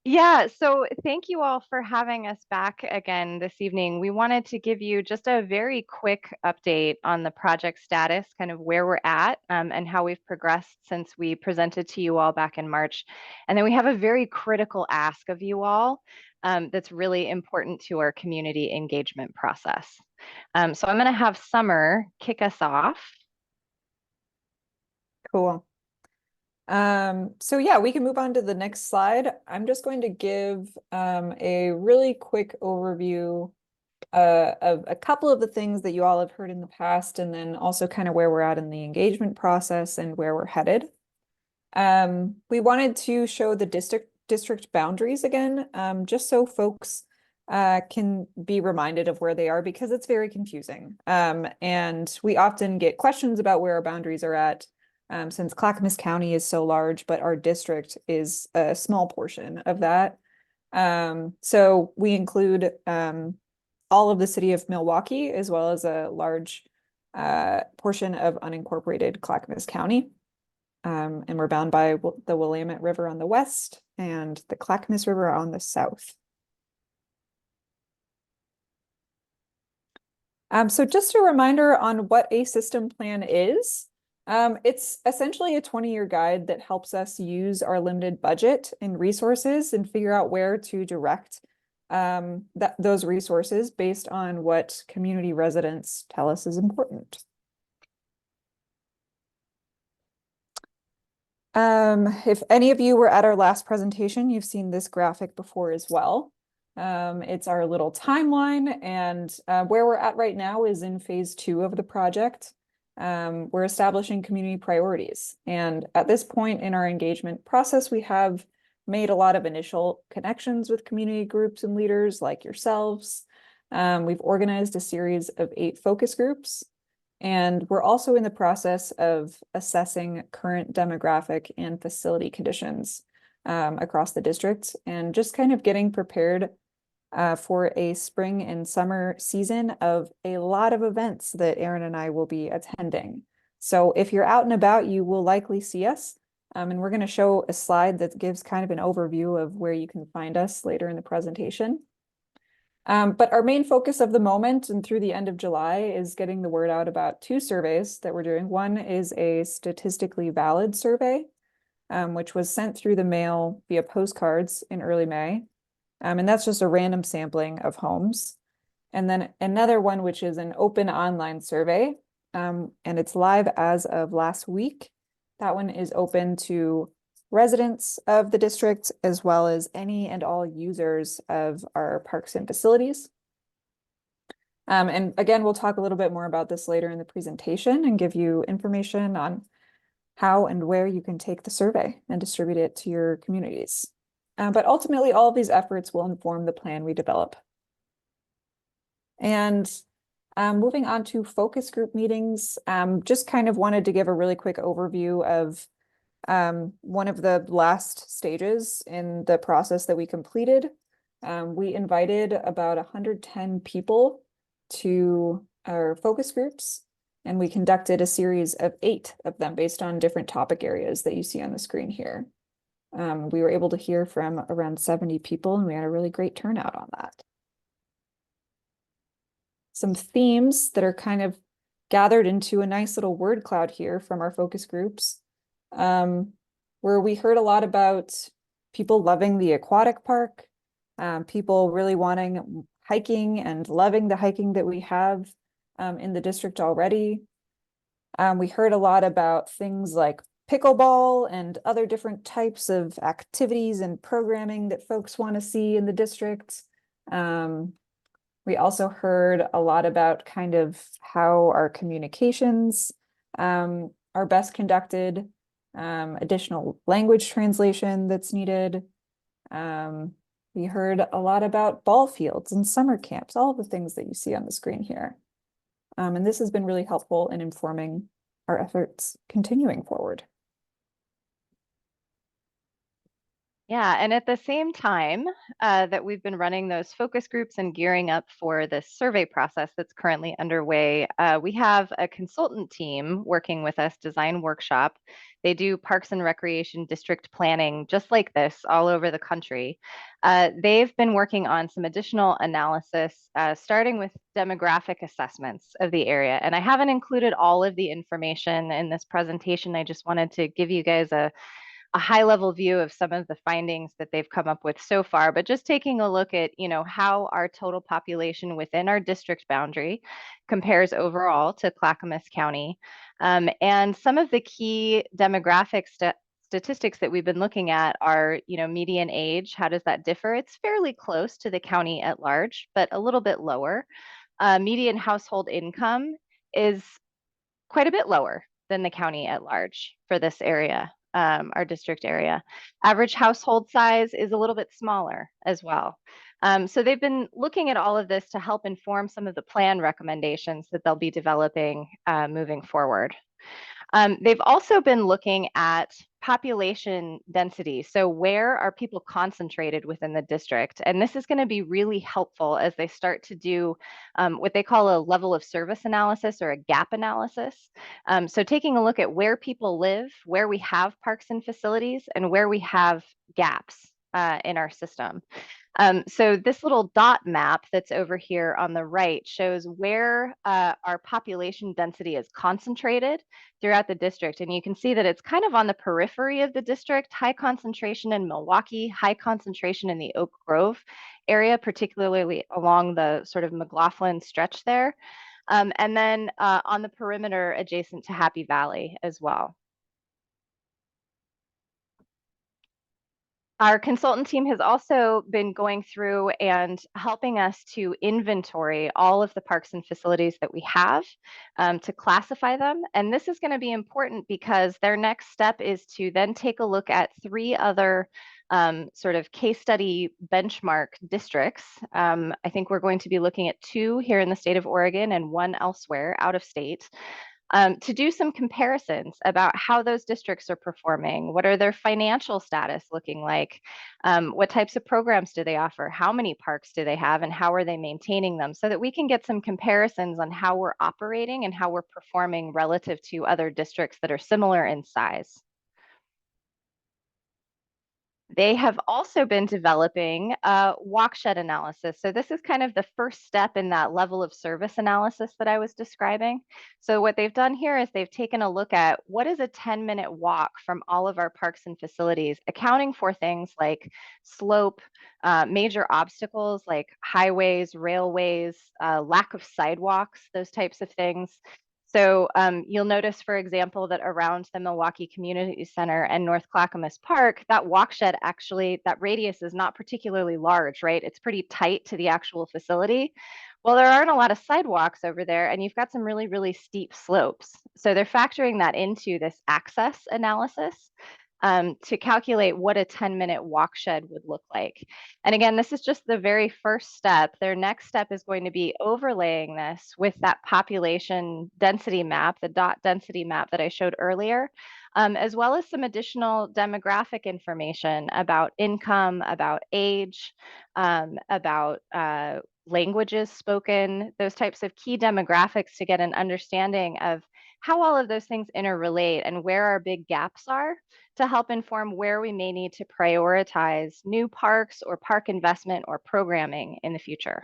Yeah, so thank you all for having us back again this evening. We wanted to give you just a very quick update on the project status, kind of where we're at, and how we've progressed since we presented to you all back in March. And then we have a very critical ask of you all that's really important to our community engagement process. So I'm going to have Summer kick us off. Cool. So yeah, we can move on to the next slide. I'm just going to give a really quick overview of a couple of the things that you all have heard in the past, and then also kind of where we're at in the engagement process and where we're headed. We wanted to show the district boundaries again, just so folks can be reminded of where they are, because it's very confusing. And we often get questions about where our boundaries are at, since Clackamas County is so large, but our district is a small portion of that. So we include all of the city of Milwaukee, as well as a large portion of unincorporated Clackamas County. And we're bound by the Willamette River on the west and the Clackamas River on the south. So just a reminder on what a system plan is. It's essentially a 20-year guide that helps us use our limited budget and resources and figure out where to direct those resources based on what community residents tell us is important. If any of you were at our last presentation, you've seen this graphic before as well. It's our little timeline, and where we're at right now is in phase 2 of the project. We're establishing community priorities. And at this point in our engagement process, we have made a lot of initial connections with community groups and leaders like yourselves. We've organized a series of 8 focus groups, and we're also in the process of assessing current demographic and facility conditions across the district, and just kind of getting prepared for a spring and summer season of a lot of events that Erin and I will be attending. So if you're out and about, you will likely see us. And we're going to show a slide that gives kind of an overview of where you can find us later in the presentation. But our main focus of the moment and through the end of July is getting the word out about 2 surveys that we're doing. One is a statistically valid survey, which was sent through the mail via postcards in early May. And that's just a random sampling of homes. And then another one, which is an open online survey, and it's live as of last week. That one is open to residents of the district, as well as any and all users of our parks and facilities. And again, we'll talk a little bit more about this later in the presentation and give you information on how and where you can take the survey and distribute it to your communities. But ultimately, all of these efforts will inform the plan we develop. And moving on to focus group meetings, just kind of wanted to give a really quick overview of one of the last stages in the process that we completed. We invited about 110 people to our focus groups, and we conducted a series of 8 of them based on different topic areas that you see on the screen here. We were able to hear from around 70 people, and we had a really great turnout on that. Some themes that are kind of gathered into a nice little word cloud here from our focus groups, where we heard a lot about people loving the aquatic park, people really wanting hiking and loving the hiking that we have in the district already. We heard a lot about things like pickleball and other different types of activities and programming that folks want to see in the district. We also heard a lot about kind of how our communications are best conducted, additional language translation that's needed. We heard a lot about ball fields and summer camps, all of the things that you see on the screen here. And this has been really helpful in informing our efforts continuing forward. Yeah, and at the same time that we've been running those focus groups and gearing up for this survey process that's currently underway, we have a consultant team working with us, Design Workshop. They do parks and recreation district planning just like this all over the country. They've been working on some additional analysis, starting with demographic assessments of the area. And I haven't included all of the information in this presentation. I just wanted to give you guys a high-level view of some of the findings that they've come up with so far, but just taking a look at, how our total population within our district boundary compares overall to Clackamas County. And some of the key demographic statistics that we've been looking at are, median age. How does that differ? It's fairly close to the county at large, but a little bit lower. Median household income is quite a bit lower than the county at large for this area. Our district area. Average household size is a little bit smaller as well. So they've been looking at all of this to help inform some of the plan recommendations that they'll be developing moving forward. They've also been looking at population density. So where are people concentrated within the district? And this is going to be really helpful as they start to do what they call a level of service analysis or a gap analysis. So taking a look at where people live, where we have parks and facilities, and where we have gaps in our system. So this little dot map that's over here on the right shows where our population density is concentrated throughout the district. And you can see that it's kind of on the periphery of the district, high concentration in Milwaukee, high concentration in the Oak Grove area, particularly along the sort of McLaughlin stretch there. And then on the perimeter adjacent to Happy Valley as well. Our consultant team has also been going through and helping us to inventory all of the parks and facilities that we have to classify them. And this is going to be important because their next step is to then take a look at 3 other sort of case study benchmark districts. I think we're going to be looking at 2 here in the state of Oregon and 1 elsewhere out of state. To do some comparisons about how those districts are performing. What are their financial status looking like? What types of programs do they offer? How many parks do they have and how are they maintaining them? So that we can get some comparisons on how we're operating and how we're performing relative to other districts that are similar in size. They have also been developing a walkshed analysis. So this is kind of the first step in that level of service analysis that I was describing. So what they've done here is they've taken a look at what is a 10-minute walk from all of our parks and facilities, accounting for things like slope, major obstacles like highways, railways, lack of sidewalks, those types of things. So you'll notice, for example, that around the Milwaukee Community Center and North Clackamas Park, that walk shed actually, that radius is not particularly large, right? It's pretty tight to the actual facility. Well, there aren't a lot of sidewalks over there, and you've got some really, really steep slopes. So they're factoring that into this access analysis to calculate what a 10-minute walk shed would look like. And again, this is just the very first step. Their next step is going to be overlaying this with that population density map, the dot density map that I showed earlier, as well as some additional demographic information about income, about age, about languages spoken, those types of key demographics to get an understanding of how all of those things interrelate and where our big gaps are to help inform where we may need to prioritize new parks or park investment or programming in the future.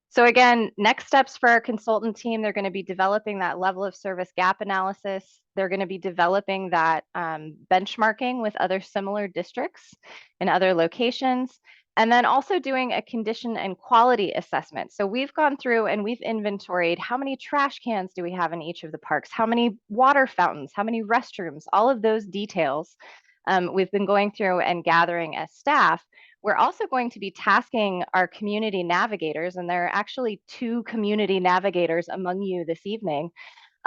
So again, next steps for our consultant team, they're going to be developing that level of service gap analysis. They're going to be developing that benchmarking with other similar districts in other locations. And then also doing a condition and quality assessment. So we've gone through and we've inventoried how many trash cans do we have in each of the parks, how many water fountains, how many restrooms, all of those details we've been going through and gathering as staff. We're also going to be tasking our community navigators, and there are actually 2 community navigators among you this evening,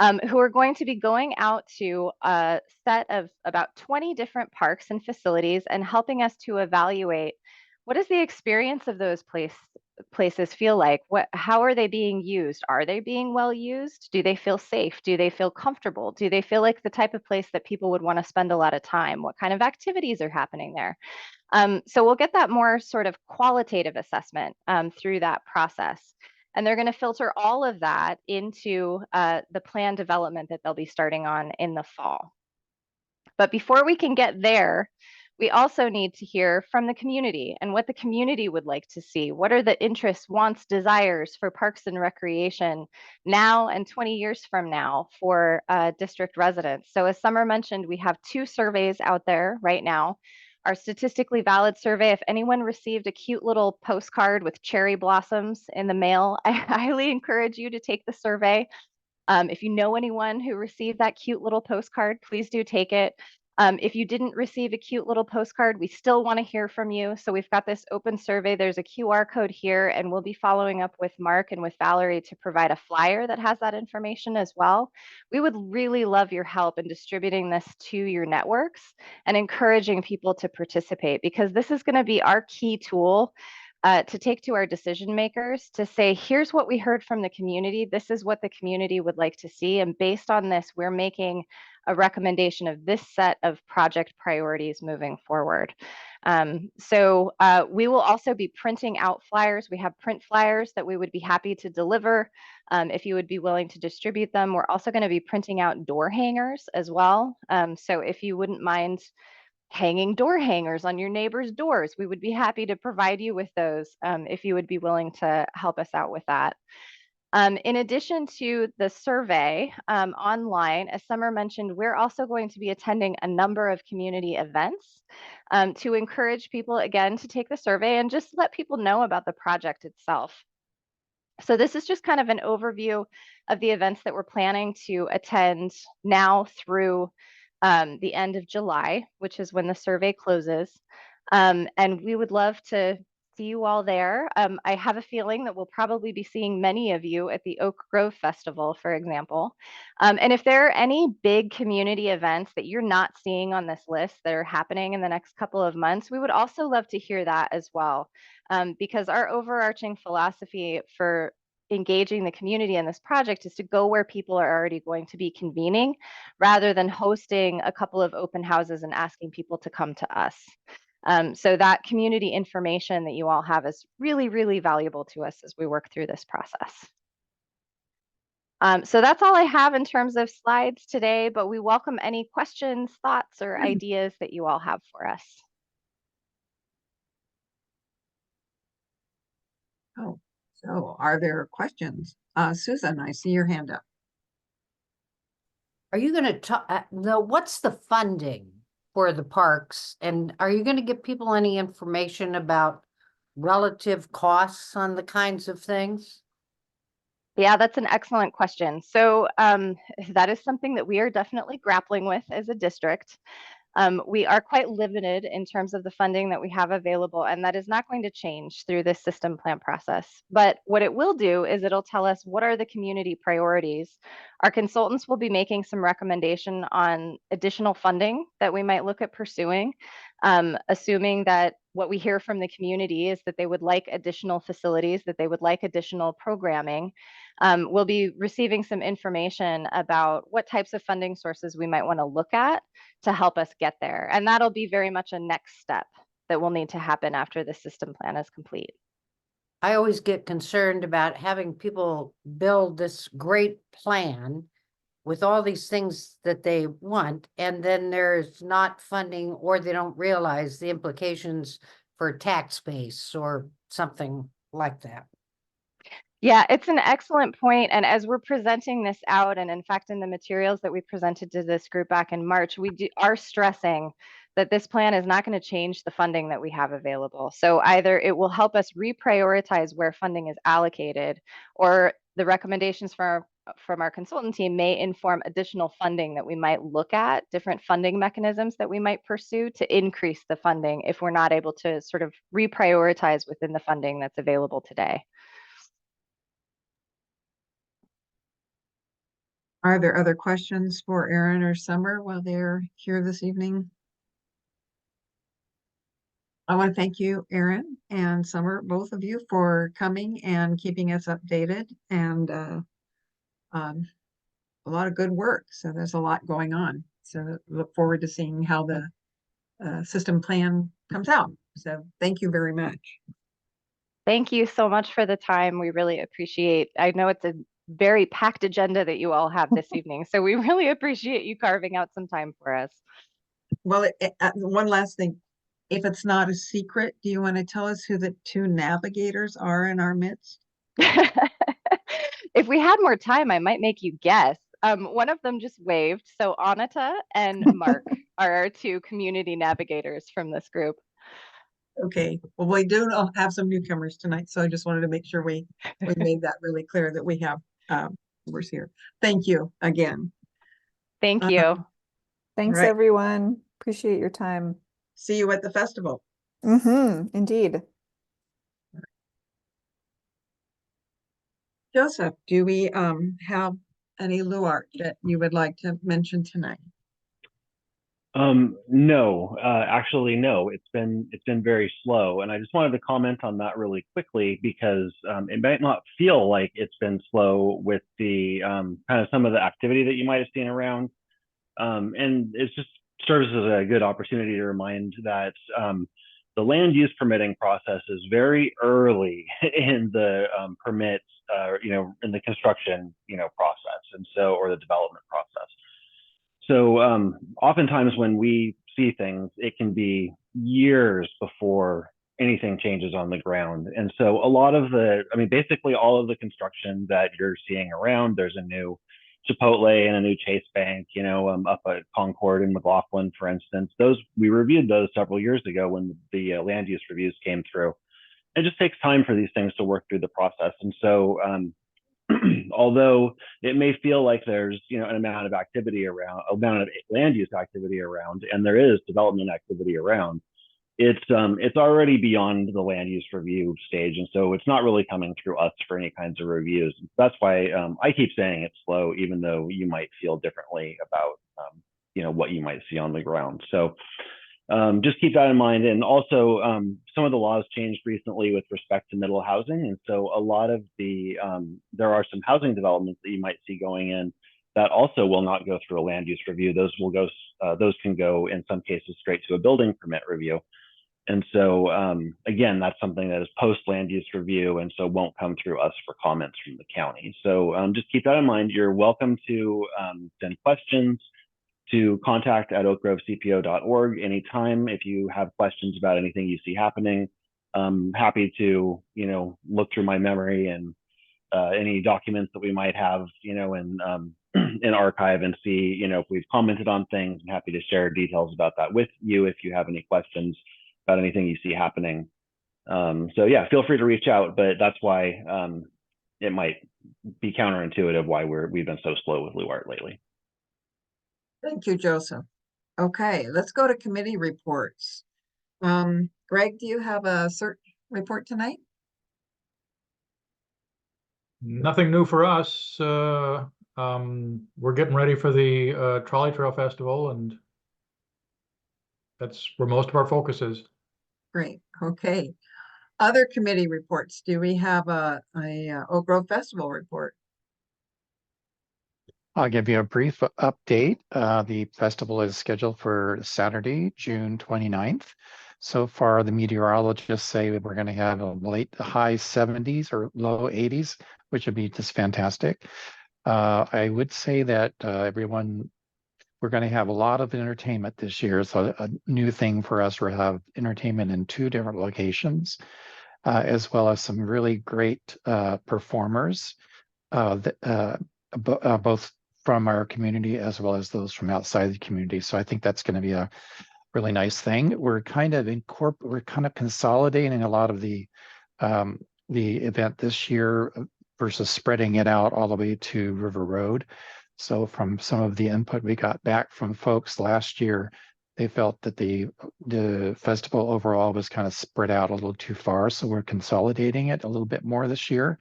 who are going to be going out to a set of about 20 different parks and facilities and helping us to evaluate what does the experience of those places feel like? How are they being used? Are they being well used? Do they feel safe? Do they feel comfortable? Do they feel like the type of place that people would want to spend a lot of time? What kind of activities are happening there? So we'll get that more sort of qualitative assessment through that process. And they're going to filter all of that into the plan development that they'll be starting on in the fall. But before we can get there, we also need to hear from the community and what the community would like to see. What are the interests, wants, desires for parks and recreation now and 20 years from now for district residents? So as Summer mentioned, we have 2 surveys out there right now. Our statistically valid survey, if anyone received a cute little postcard with cherry blossoms in the mail, I highly encourage you to take the survey. If you know anyone who received that cute little postcard, please do take it. If you didn't receive a cute little postcard, we still want to hear from you. So we've got this open survey. There's a QR code here, and we'll be following up with Mark and with Valerie to provide a flyer that has that information as well. We would really love your help in distributing this to your networks and encouraging people to participate, because this is going to be our key tool to take to our decision makers to say, here's what we heard from the community. This is what the community would like to see. And based on this, we're making a recommendation of this set of project priorities moving forward. So we will also be printing out flyers. We have print flyers that we would be happy to deliver if you would be willing to distribute them. We're also going to be printing out door hangers as well. So if you wouldn't mind hanging door hangers on your neighbor's doors, we would be happy to provide you with those if you would be willing to help us out with that. In addition to the survey online, as Summer mentioned, we're also going to be attending a number of community events to encourage people, again, to take the survey and just let people know about the project itself. So this is just kind of an overview of the events that we're planning to attend now through the end of July, which is when the survey closes. And we would love to see you all there. I have a feeling that we'll probably be seeing many of you at the Oak Grove Festival, for example. And if there are any big community events that you're not seeing on this list that are happening in the next couple of months, we would also love to hear that as well. Because our overarching philosophy for engaging the community in this project is to go where people are already going to be convening, rather than hosting a couple of open houses and asking people to come to us. So that community information that you all have is really, really valuable to us as we work through this process. So that's all I have in terms of slides today, but we welcome any questions, thoughts, or ideas that you all have for us. Oh, so are there questions? Susan, I see your hand up. Are you going to talk, what's the funding for the parks? And are you going to give people any information about relative costs on the kinds of things? Yeah, that's an excellent question. So that is something that we are definitely grappling with as a district. We are quite limited in terms of the funding that we have available, and that is not going to change through this system plan process. But what it will do is it'll tell us what are the community priorities. Our consultants will be making some recommendation on additional funding that we might look at pursuing, assuming that what we hear from the community is that they would like additional facilities, that they would like additional programming. We'll be receiving some information about what types of funding sources we might want to look at to help us get there. And that'll be very much a next step that will need to happen after the system plan is complete. I always get concerned about having people build this great plan with all these things that they want, and then there's not funding, or they don't realize the implications for tax base or something like that. Yeah, it's an excellent point. And as we're presenting this out, and in fact, in the materials that we presented to this group back in March, we are stressing that this plan is not going to change the funding that we have available. So either it will help us reprioritize where funding is allocated, or the recommendations from our consultant team may inform additional funding that we might look at, different funding mechanisms that we might pursue to increase the funding if we're not able to sort of reprioritize within the funding that's available today. Are there other questions for Aaron or Summer while they're here this evening? I want to thank you, Aaron and Summer, both of you, for coming and keeping us updated, and a lot of good work. So there's a lot going on. So look forward to seeing how the system plan comes out. So thank you very much. Thank you so much for the time. We really appreciate, I know it's a very packed agenda that you all have this evening, so we really appreciate you carving out some time for us. Well, one last thing. If it's not a secret, do you want to tell us who the two navigators are in our midst? If we had more time, I might make you guess. One of them just waved. So Anita and Mark are our two community navigators from this group. Okay, well, we do have some newcomers tonight, so I just wanted to make sure we made that really clear that we have members here. Thank you again. Thank you. Thanks, right. everyone. Appreciate your time. See you at the festival. Indeed. Joseph, do we have any LUART that you would like to mention tonight? No, actually, no. It's been very slow, and I just wanted to comment on that really quickly because it might not feel like it's been slow with the kind of some of the activity that you might have seen around, and it just serves as a good opportunity to remind that the land use permitting process is very early in the permits, in the construction, process, and so, or the development process. So oftentimes when we see things, it can be years before anything changes on the ground. And so a lot of basically all of the construction that you're seeing around, there's a new Chipotle and a new Chase Bank, up at Concord and McLaughlin, for instance. We reviewed those several years ago when the land use reviews came through. It just takes time for these things to work through the process. And so although it may feel like there's an amount of land use activity around, and there is development activity around, it's already beyond the land use review stage, and so it's not really coming through us for any kinds of reviews. That's why I keep saying it's slow, even though you might feel differently about what you might see on the ground. So just keep that in mind. And also some of the laws changed recently with respect to middle housing. And so a lot of there are some housing developments that you might see going in that also will not go through a land use review. Those can go in some cases straight to a building permit review. And so again, that's something that is post land use review, and so won't come through us for comments from the county. So just keep that in mind. You're welcome to send questions to contact@oakgrovecpo.org anytime if you have questions about anything you see happening. I'm happy to look through my memory and any documents that we might have in archive and see if we've commented on things. I'm happy to share details about that with you if you have any questions about anything you see happening. So yeah, feel free to reach out, but that's why it might be counterintuitive why we've been so slow with Blue Art lately. Thank you, Joseph. Okay, let's go to committee reports. Greg, do you have a CERT report tonight? Nothing new for us. We're getting ready for the Trolley Trail Festival, and that's where most of our focus is. Great. Okay. Other committee reports. Do we have a Oak Grove Festival report? I'll give you a brief update. The festival is scheduled for Saturday, June 29th. So far, the meteorologists say that we're going to have a high 70s or low 80s, which would be just fantastic. I would say that we're going to have a lot of entertainment this year. So a new thing for us, we'll have entertainment in 2 different locations, as well as some really great performers, both from our community as well as those from outside the community. So I think that's going to be a really nice thing. We're kind of consolidating a lot of the event this year versus spreading it out all the way to River Road. So from some of the input we got back from folks last year, they felt that the festival overall was kind of spread out a little too far. So we're consolidating it a little bit more this year.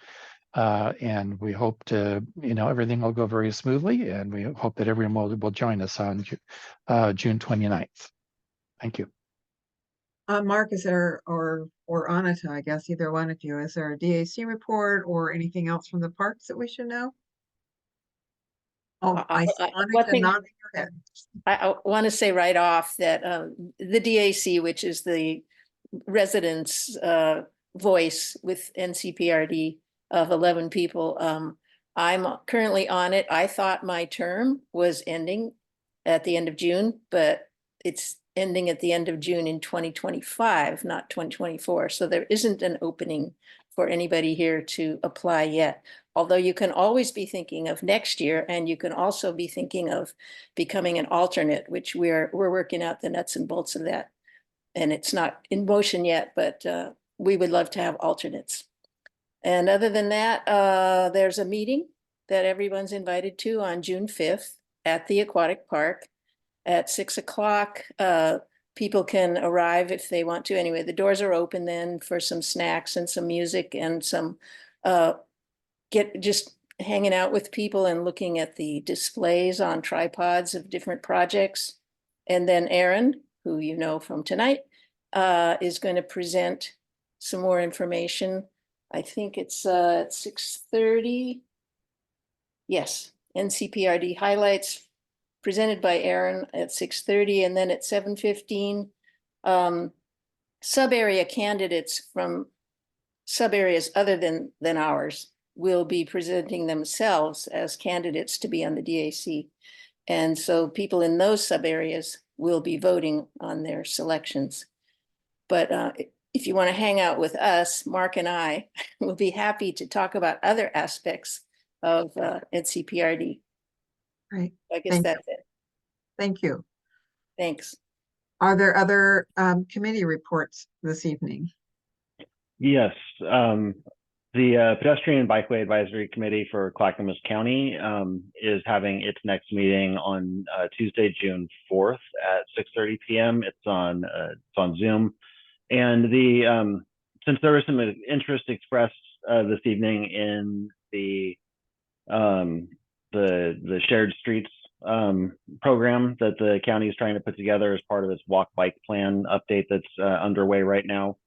And we hope to, everything will go very smoothly, and we hope that everyone will join us on June 29th. Thank you. Mark, is there, or Anita, I guess, either one of you, is there a DAC report or anything else from the parks that we should know? Oh, I see Anita nodding her head. I want to say right off that the DAC, which is the residents' voice with NCPRD of 11 people, I'm currently on it. I thought my term was ending at the end of June, but it's ending at the end of June in 2025, not 2024. So there isn't an opening for anybody here to apply yet. Although you can always be thinking of next year, and you can also be thinking of becoming an alternate, which we're working out the nuts and bolts of that. And it's not in motion yet, but we would love to have alternates. And other than that, there's a meeting that everyone's invited to on June 5th at the Aquatic Park at 6 o'clock. People can arrive if they want to. Anyway, the doors are open then for some snacks and some music and some just hanging out with people and looking at the displays on tripods of different projects. And then Aaron, who you know from tonight, is going to present some more information. I think it's at 6:30. Yes, NCPRD highlights presented by Aaron at 6:30, and then at 7:15, sub-area candidates from sub-areas other than ours will be presenting themselves as candidates to be on the DAC. And so people in those sub-areas will be voting on their selections. But if you want to hang out with us, Mark and I will be happy to talk about other aspects of NCPRD. Right. I guess that's it. Thank you. Thanks. Are there other committee reports this evening? Yes. The Pedestrian and Bikeway Advisory Committee for Clackamas County is having its next meeting on Tuesday, June 4th at 6:30 p.m. It's on Zoom. And since there was some interest expressed this evening in the shared streets program that the county is trying to put together as part of its walk bike plan update that's underway right now,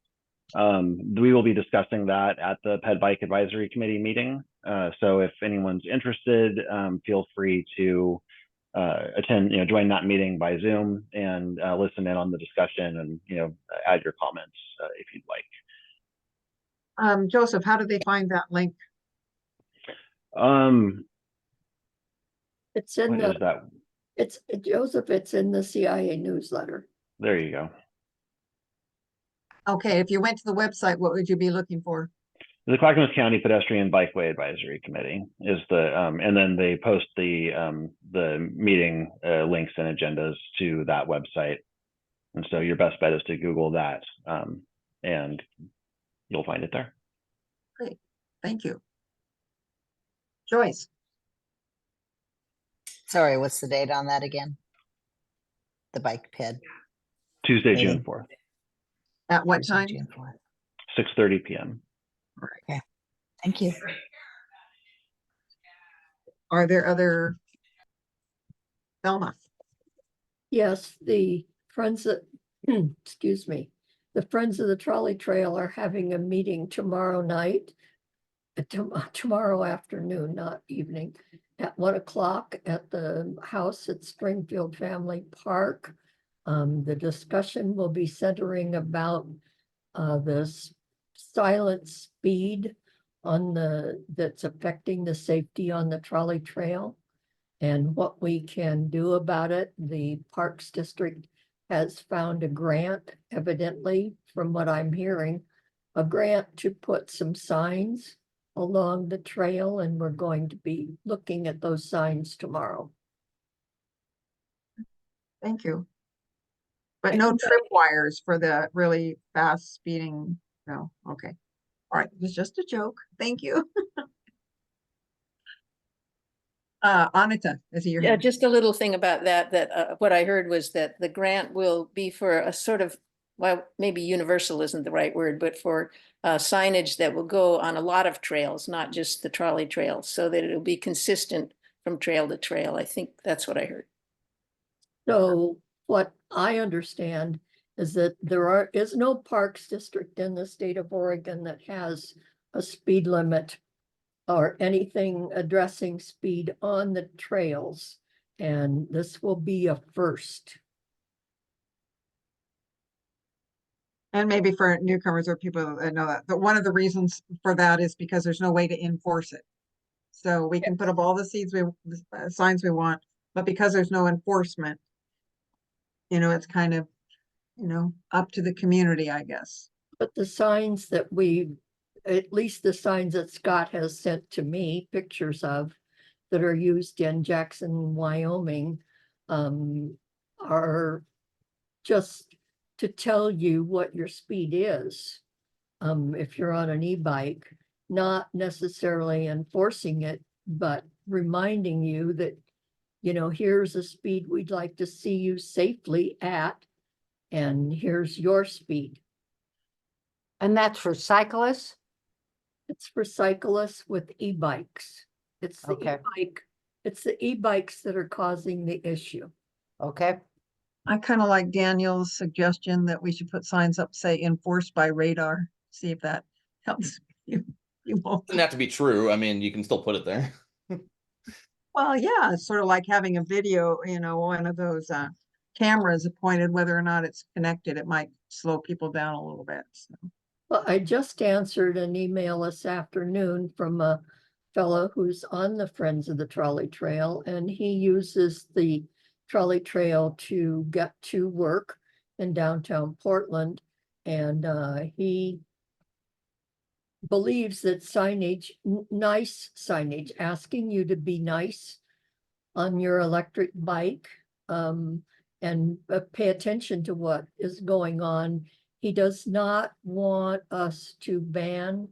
we will be discussing that at the Ped Bike Advisory Committee meeting. So if anyone's interested, feel free to attend, join that meeting by Zoom and listen in on the discussion and, add your comments if you'd like. Joseph, how do they find that link? It's in What is that? Joseph, it's in the CIA newsletter. There you go. Okay, if you went to the website, what would you be looking for? The Clackamas County Pedestrian Bikeway Advisory Committee is the, and then they post the meeting links and agendas to that website. And so your best bet is to Google that, and you'll find it there. Great, thank you. Joyce, Sorry, what's the date on that again? The bike ped Tuesday, June meeting? 4th, at what Tuesday, time? June 4th. 6:30 p.m. Okay, thank you. Are there other? Thelma, Yes, the Friends of, excuse me, the Friends of the Trolley Trail are having a meeting tomorrow night. Tomorrow afternoon, not evening, at 1 o'clock at the house at Springfield Family Park. The discussion will be centering about this silent speed on that's affecting the safety on the trolley trail and what we can do about it. The Parks District has found a grant, evidently, from what I'm hearing, a grant to put some signs along the trail, and we're going to be looking at those signs tomorrow. thank you. But no tripwires for the really fast speeding. No, okay. All right, it was just a joke. Thank you. Anita, is it your Yeah, hand? just a little thing about that, what I heard was that the grant will be for a sort of, well, maybe universal isn't the right word, but for signage that will go on a lot of trails, not just the trolley trails, so that it'll be consistent from trail to trail. I think that's what I heard. So what I understand is that there is no Parks District in the state of Oregon that has a speed limit or anything addressing speed on the trails. And this will be a first. And maybe for newcomers or people that know that, but one of the reasons for that is because there's no way to enforce it. So we can put up all the signs we want, but because there's no enforcement, it's kind of, up to the community, I guess. But the signs that at least the signs that Scott has sent to me, pictures of, that are used in Jackson, Wyoming, are just to tell you what your speed is. If you're on an e-bike, not necessarily enforcing it, but reminding you that, here's a speed we'd like to see you safely at, and here's your speed. And that's for cyclists? It's for cyclists with e-bikes. It's the Okay. e-bikes that are causing the issue. Okay. I kind of like Daniel's suggestion that we should put signs up, say enforced by radar, see if that helps you. You won't. Doesn't have to be true. I mean, you can still put it there. Well, yeah, it's sort of like having a video, one of those cameras pointed, whether or not it's connected, it might slow people down a little bit. So. Well, I just answered an email this afternoon from a fellow who's on the Friends of the Trolley Trail, and he uses the trolley trail to get to work in downtown Portland. And he believes that signage, nice signage, asking you to be nice on your electric bike, and pay attention to what is going on. He does not want us to ban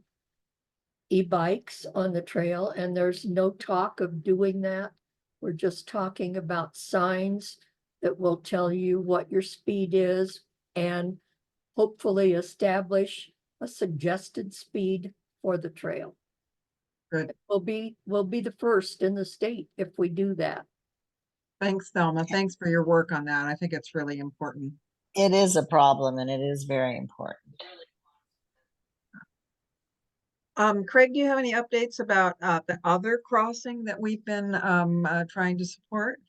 e-bikes on the trail, and there's no talk of doing that. We're just talking about signs that will tell you what your speed is and hopefully establish a suggested speed for the trail. Good. We'll be the first in the state if we do that. Thanks, Thelma. Thanks for your work on that. I think it's really important. It is a problem and it is very important. Craig, do you have any updates about the other crossing that we've been trying to support?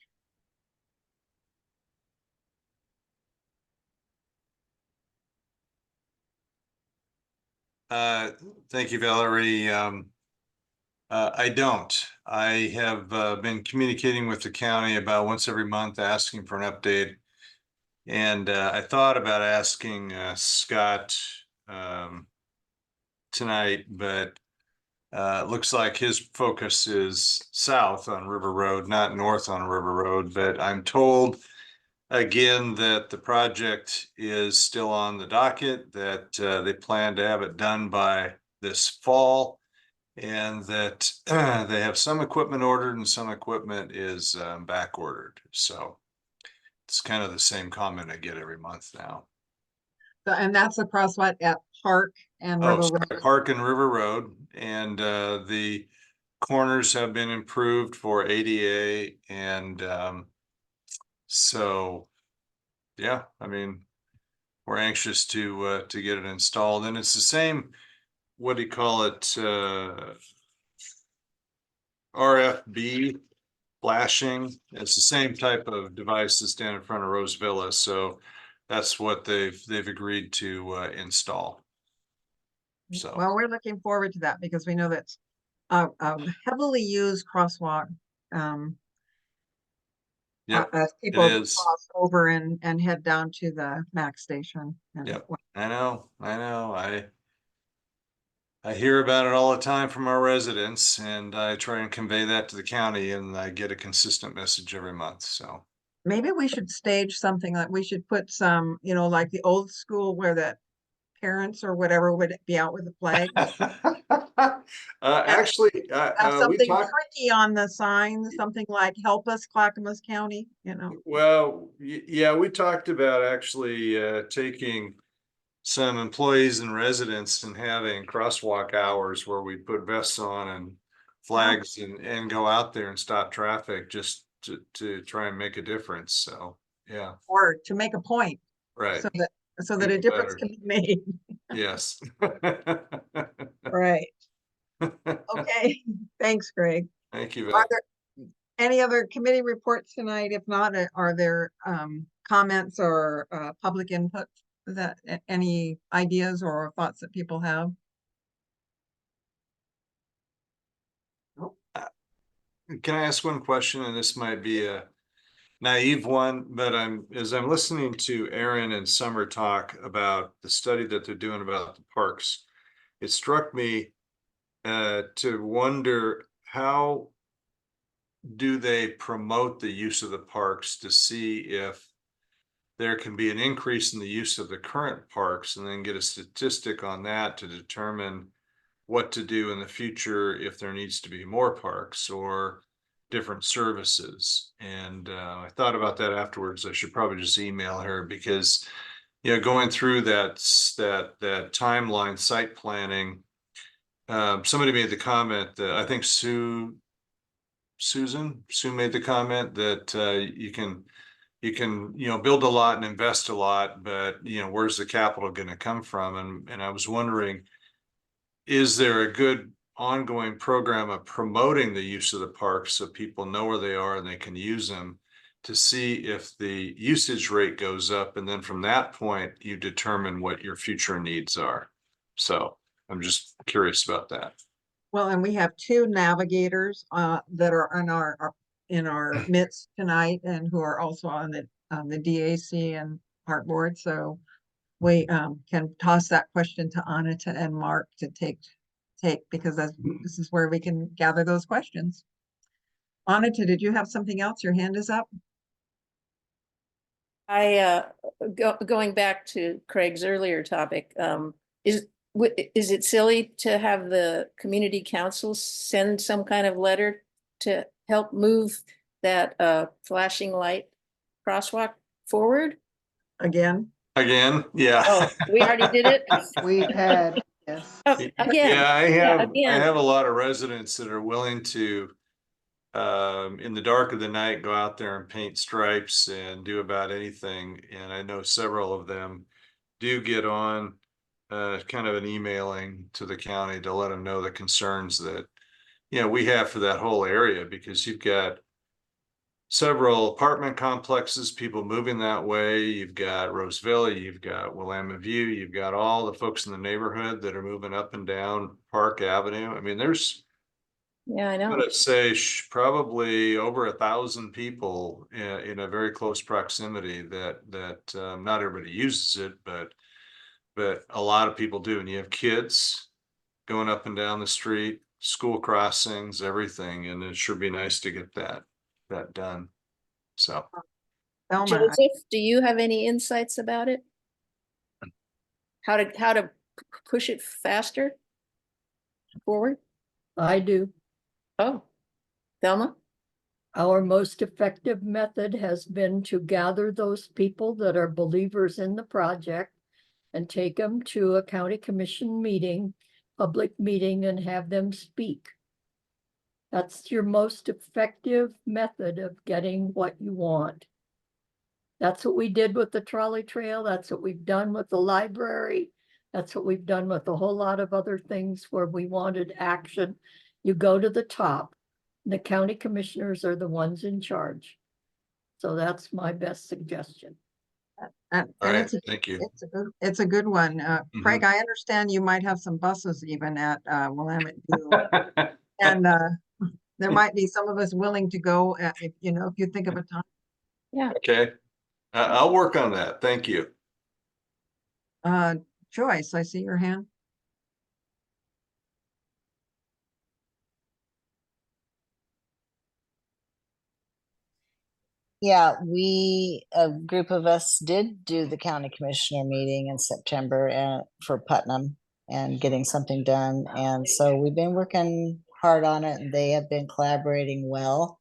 Thank you, Valerie. I don't. I have been communicating with the county about once every month, asking for an update. And I thought about asking Scott tonight, but it looks like his focus is south on River Road, not north on River Road. But I'm told again that the project is still on the docket, that they plan to have it done by this fall. and that they have some equipment ordered and some equipment is back ordered. So it's kind of the same comment I get every month now. And that's a crosswalk at Park and Oh, River sorry, Road. Park and River Road, and the corners have been improved for ADA, and so yeah, I mean, we're anxious to get it installed, and it's the same. What do you call it? RFB flashing. It's the same type of device that's down in front of Rose Villa, so that's what they've agreed to install. So Well, we're looking forward to that because we know that's a heavily used crosswalk. yep, As it people is. cross over and head down to the MAX station. And Yep, I know. I hear about it all the time from our residents, and I try and convey that to the county, and I get a consistent message every month. So maybe we should stage something like we should put some, you know, like the old school where the parents or whatever would be out with the flag. actually, Have we something talked. tricky on the sign, something like "Help us, Clackamas County." You know. Well, yeah, we talked about actually taking some employees and residents and having crosswalk hours where we put vests on and flags and go out there and stop traffic just to try and make a difference. So yeah. Or to make a point. Right. So that a difference can be made. Yes. Right. Okay. Thanks, Greg. Thank you, Are Val. there any other committee reports tonight? If not, are there comments or public input that any ideas or thoughts that people have? Can I ask one question? And this might be a naive one, but as I'm listening to Aaron and Summer talk about the study that they're doing about the parks, it struck me to wonder, how do they promote the use of the parks to see if there can be an increase in the use of the current parks, and then get a statistic on that to determine what to do in the future if there needs to be more parks or different services. And I thought about that afterwards. I should probably just email her, because going through that timeline, site planning, somebody made the comment that I think Sue made the comment that you can build a lot and invest a lot, but where's the capital going to come from? And I was wondering, is there a good ongoing program of promoting the use of the parks so people know where they are and they can use them, to see if the usage rate goes up, and then from that point you determine what your future needs are? So I'm just curious about that. Well, and we have two navigators that are in our midst tonight, and who are also on the DAC and Park Board. So we can toss that question to Anita and Mark to take because this is where we can gather those questions. Anita, did you have something else? Your hand is up. Going back to Craig's earlier topic, is it silly to have the community council send some kind of letter to help move that flashing light crosswalk forward? Again, yeah. Oh, we already did it? We had, yes. Again. Yeah, I again. have a lot of residents that are willing to in the dark of the night go out there and paint stripes and do about anything. And I know several of them do get on kind of an emailing to the county to let them know the concerns that we have for that whole area, because you've got several apartment complexes, people moving that way. You've got Roseville, you've got Willamette View, you've got all the folks in the neighborhood that are moving up and down Park Avenue. I mean, there's, I know. I'm gonna say probably over 1,000 people in a very close proximity that not everybody uses it, but a lot of people do. And you have kids going up and down the street, school crossings, everything, and it should be nice to get that done. So, Joseph, do you have any insights about it? How to push it faster forward? I do. Oh, Thelma? Our most effective method has been to gather those people that are believers in the project and take them to a county commission meeting, public meeting, and have them speak. That's your most effective method of getting what you want. That's what we did with the trolley trail. That's what we've done with the library. That's what we've done with a whole lot of other things where we wanted action. You go to the top. The county commissioners are the ones in charge. So that's my best suggestion. And All right, it's a, thank you. it's a good one. Craig, I understand you might have some buses even at Willamette View. And there might be some of us willing to go if you think of a time. Yeah. Okay. I'll work on that. Thank you. Joyce, I see your hand. Yeah, a group of us did do the county commissioner meeting in September for Putnam and getting something done. And so we've been working hard on it and they have been collaborating well.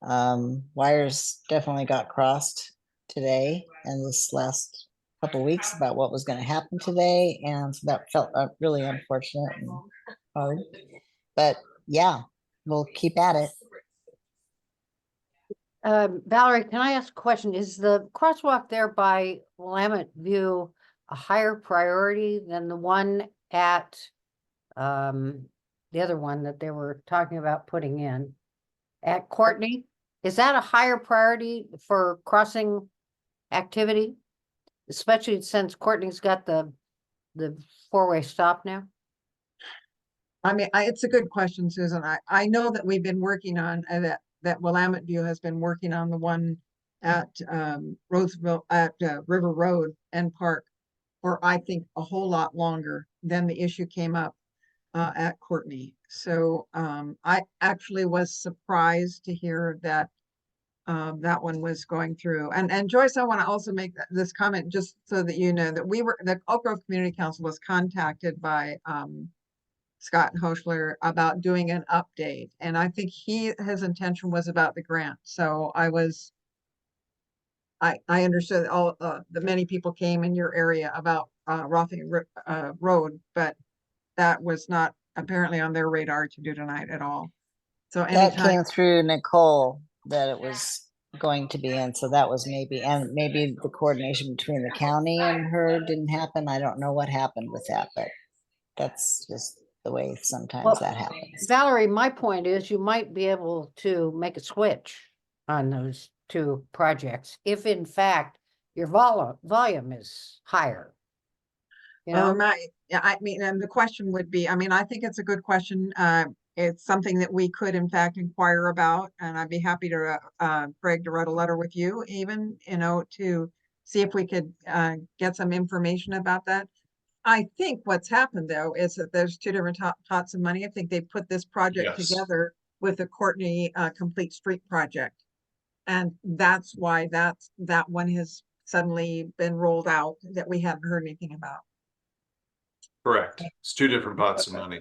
Wires definitely got crossed today and this last couple of weeks about what was going to happen today. And so that felt really unfortunate and hard. But yeah, we'll keep at it. Valerie, can I ask a question? Is the crosswalk there by Willamette View a higher priority than the one at the other one that they were talking about putting in at Courtney? Is that a higher priority for crossing activity? Especially since Courtney's got the four-way stop now? I mean, it's a good question, Susan. I know that we've been working on that Willamette View has been working on the one at Roseville at River Road and Park for I think a whole lot longer than the issue came up at Courtney. So I actually was surprised to hear that that one was going through. And Joyce, I want to also make this comment just so that you know that the Oak Grove Community Council was contacted by Scott Hoschler about doing an update. And I think his intention was about the grant. So I understood all the many people came in your area about Rothing Road, but that was not apparently on their radar to do tonight at all. So That anytime came through Nicole that it was going to be in, so that was maybe the coordination between the county and her didn't happen. I don't know what happened with that, but that's just the way sometimes that happens. Valerie, my point is you might be able to make a switch on those two projects if in fact your volume is higher. You know? I mean, and the question would be, I mean, I think it's a good question. It's something that we could in fact inquire about, and I'd be happy to, Greg, to write a letter with you even, to see if we could get some information about that. I think what's happened though is that there's two different pots of money. I think they put this project Yes. together with the Courtney Complete Street project. And that's why that one has suddenly been rolled out that we haven't heard anything about. Correct. It's two different pots of money.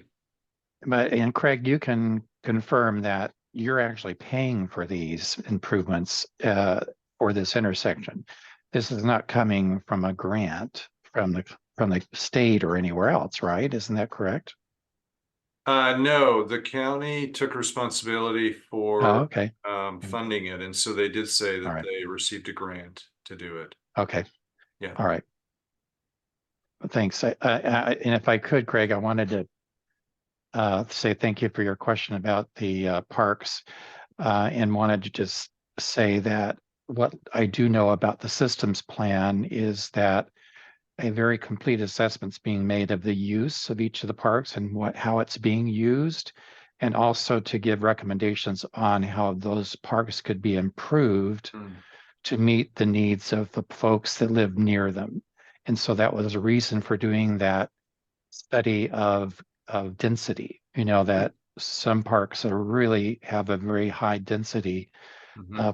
And Craig, you can confirm that you're actually paying for these improvements for this intersection. This is not coming from a grant from the state or anywhere else, right? Isn't that correct? No, the county took responsibility for okay. Funding it, and so they did say that right. they received a grant to do it. Okay. Yeah. All right. Thanks. And if I could, Craig, I wanted to say thank you for your question about the parks, and wanted to just say that what I do know about the systems plan is that a very complete assessment's being made of the use of each of the parks and how it's being used, and also to give recommendations on how those parks could be improved to meet the needs of the folks that live near them. And so that was a reason for doing that study of density, that some parks are really have a very high density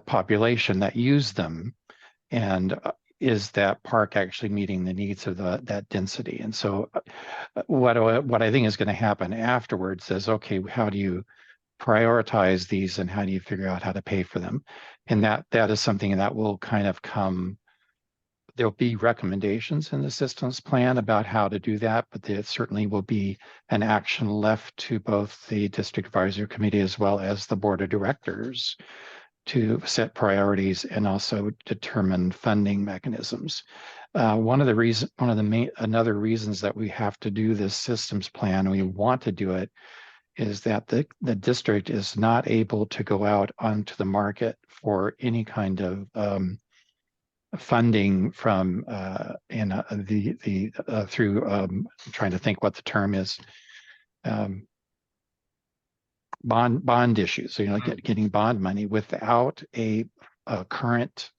population that use them. And is that park actually meeting the needs of that density? And so what I think is going to happen afterwards is, okay, how do you prioritize these and how do you figure out how to pay for them? And that is something that will kind of come. There'll be recommendations in the systems plan about how to do that, but there certainly will be an action left to both the district advisory committee as well as the board of directors to set priorities and also determine funding mechanisms. Another reasons that we have to do this systems plan, we want to do it, is that the district is not able to go out onto the market for any kind of funding from through I'm trying to think what the term is, bond issues. So, getting bond money without a current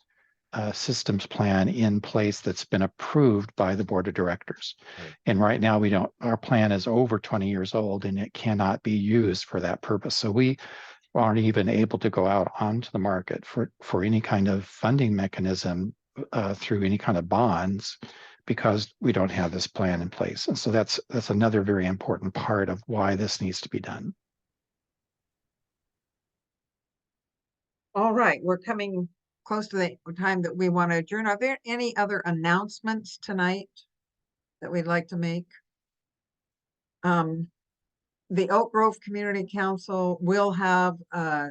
systems plan in place that's been approved by the board of directors. Right. And right now our plan is over 20 years old and it cannot be used for that purpose. So we aren't even able to go out onto the market for any kind of funding mechanism through any kind of bonds because we don't have this plan in place. And so that's another very important part of why this needs to be done. All right, we're coming close to the time that we want to adjourn. Are there any other announcements tonight that we'd like to make? The Oak Grove Community Council will have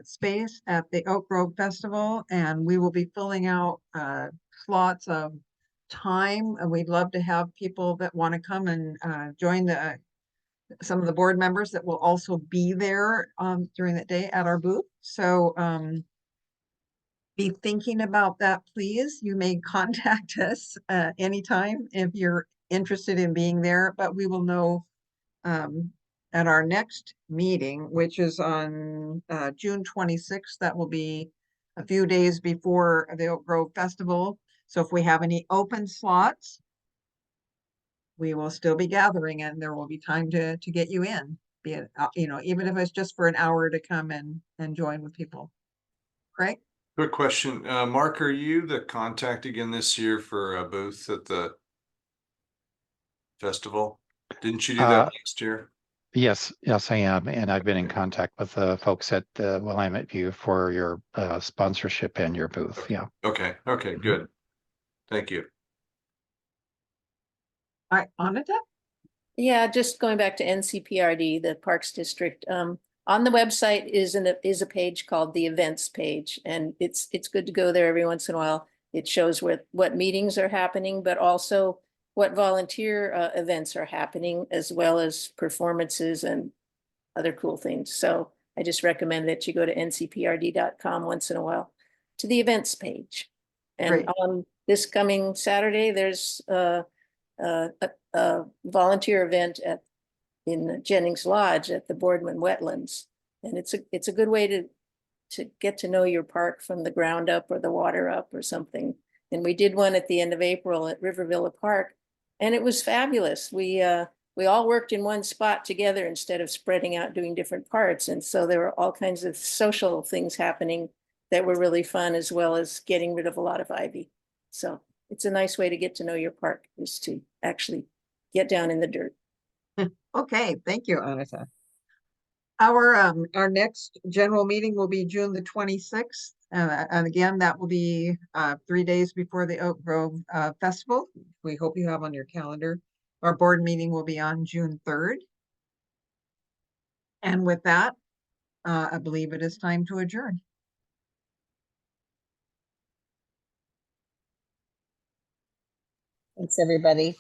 space at the Oak Grove Festival, and we will be filling out slots of time. And we'd love to have people that want to come and join some of the board members that will also be there during that day at our booth. So be thinking about that, please. You may contact us anytime if you're interested in being there, but we will know at our next meeting, which is on June 26th. That will be a few days before the Oak Grove Festival. So if we have any open slots, we will still be gathering and there will be time to get you in, be it, even if it's just for an hour to come and join with people. Craig? Quick question. Mark, are you the contact again this year for a booth at the festival? Didn't you do that last year? Yes, I am. And I've been in contact with the folks at Willamette View for your sponsorship and your booth. Yeah. Okay, good. Thank you. All right, Anita? Yeah, just going back to NCPRD, the Parks District. On the website is a page called the events page, and it's good to go there every once in a while. It shows what meetings are happening, but also what volunteer events are happening, as well as performances and other cool things. So I just recommend that you go to ncprd.com once in a while to the events page. And on this coming Saturday, there's a volunteer event in Jennings Lodge at the Boardman Wetlands. And it's a good way to get to know your park from the ground up or the water up or something. And we did one at the end of April at Rivervilla Park, and it was fabulous. We all worked in one spot together instead of spreading out doing different parts. And so there were all kinds of social things happening that were really fun, as well as getting rid of a lot of ivy. So it's a nice way to get to know your park, is to actually get down in the dirt. Okay, thank you, Anita. Our next general meeting will be June the 26th. And again, that will be 3 days before the Oak Grove Festival. We hope you have on your calendar. Our board meeting will be on June 3rd. And with that, I believe it is time to adjourn. Thanks, everybody.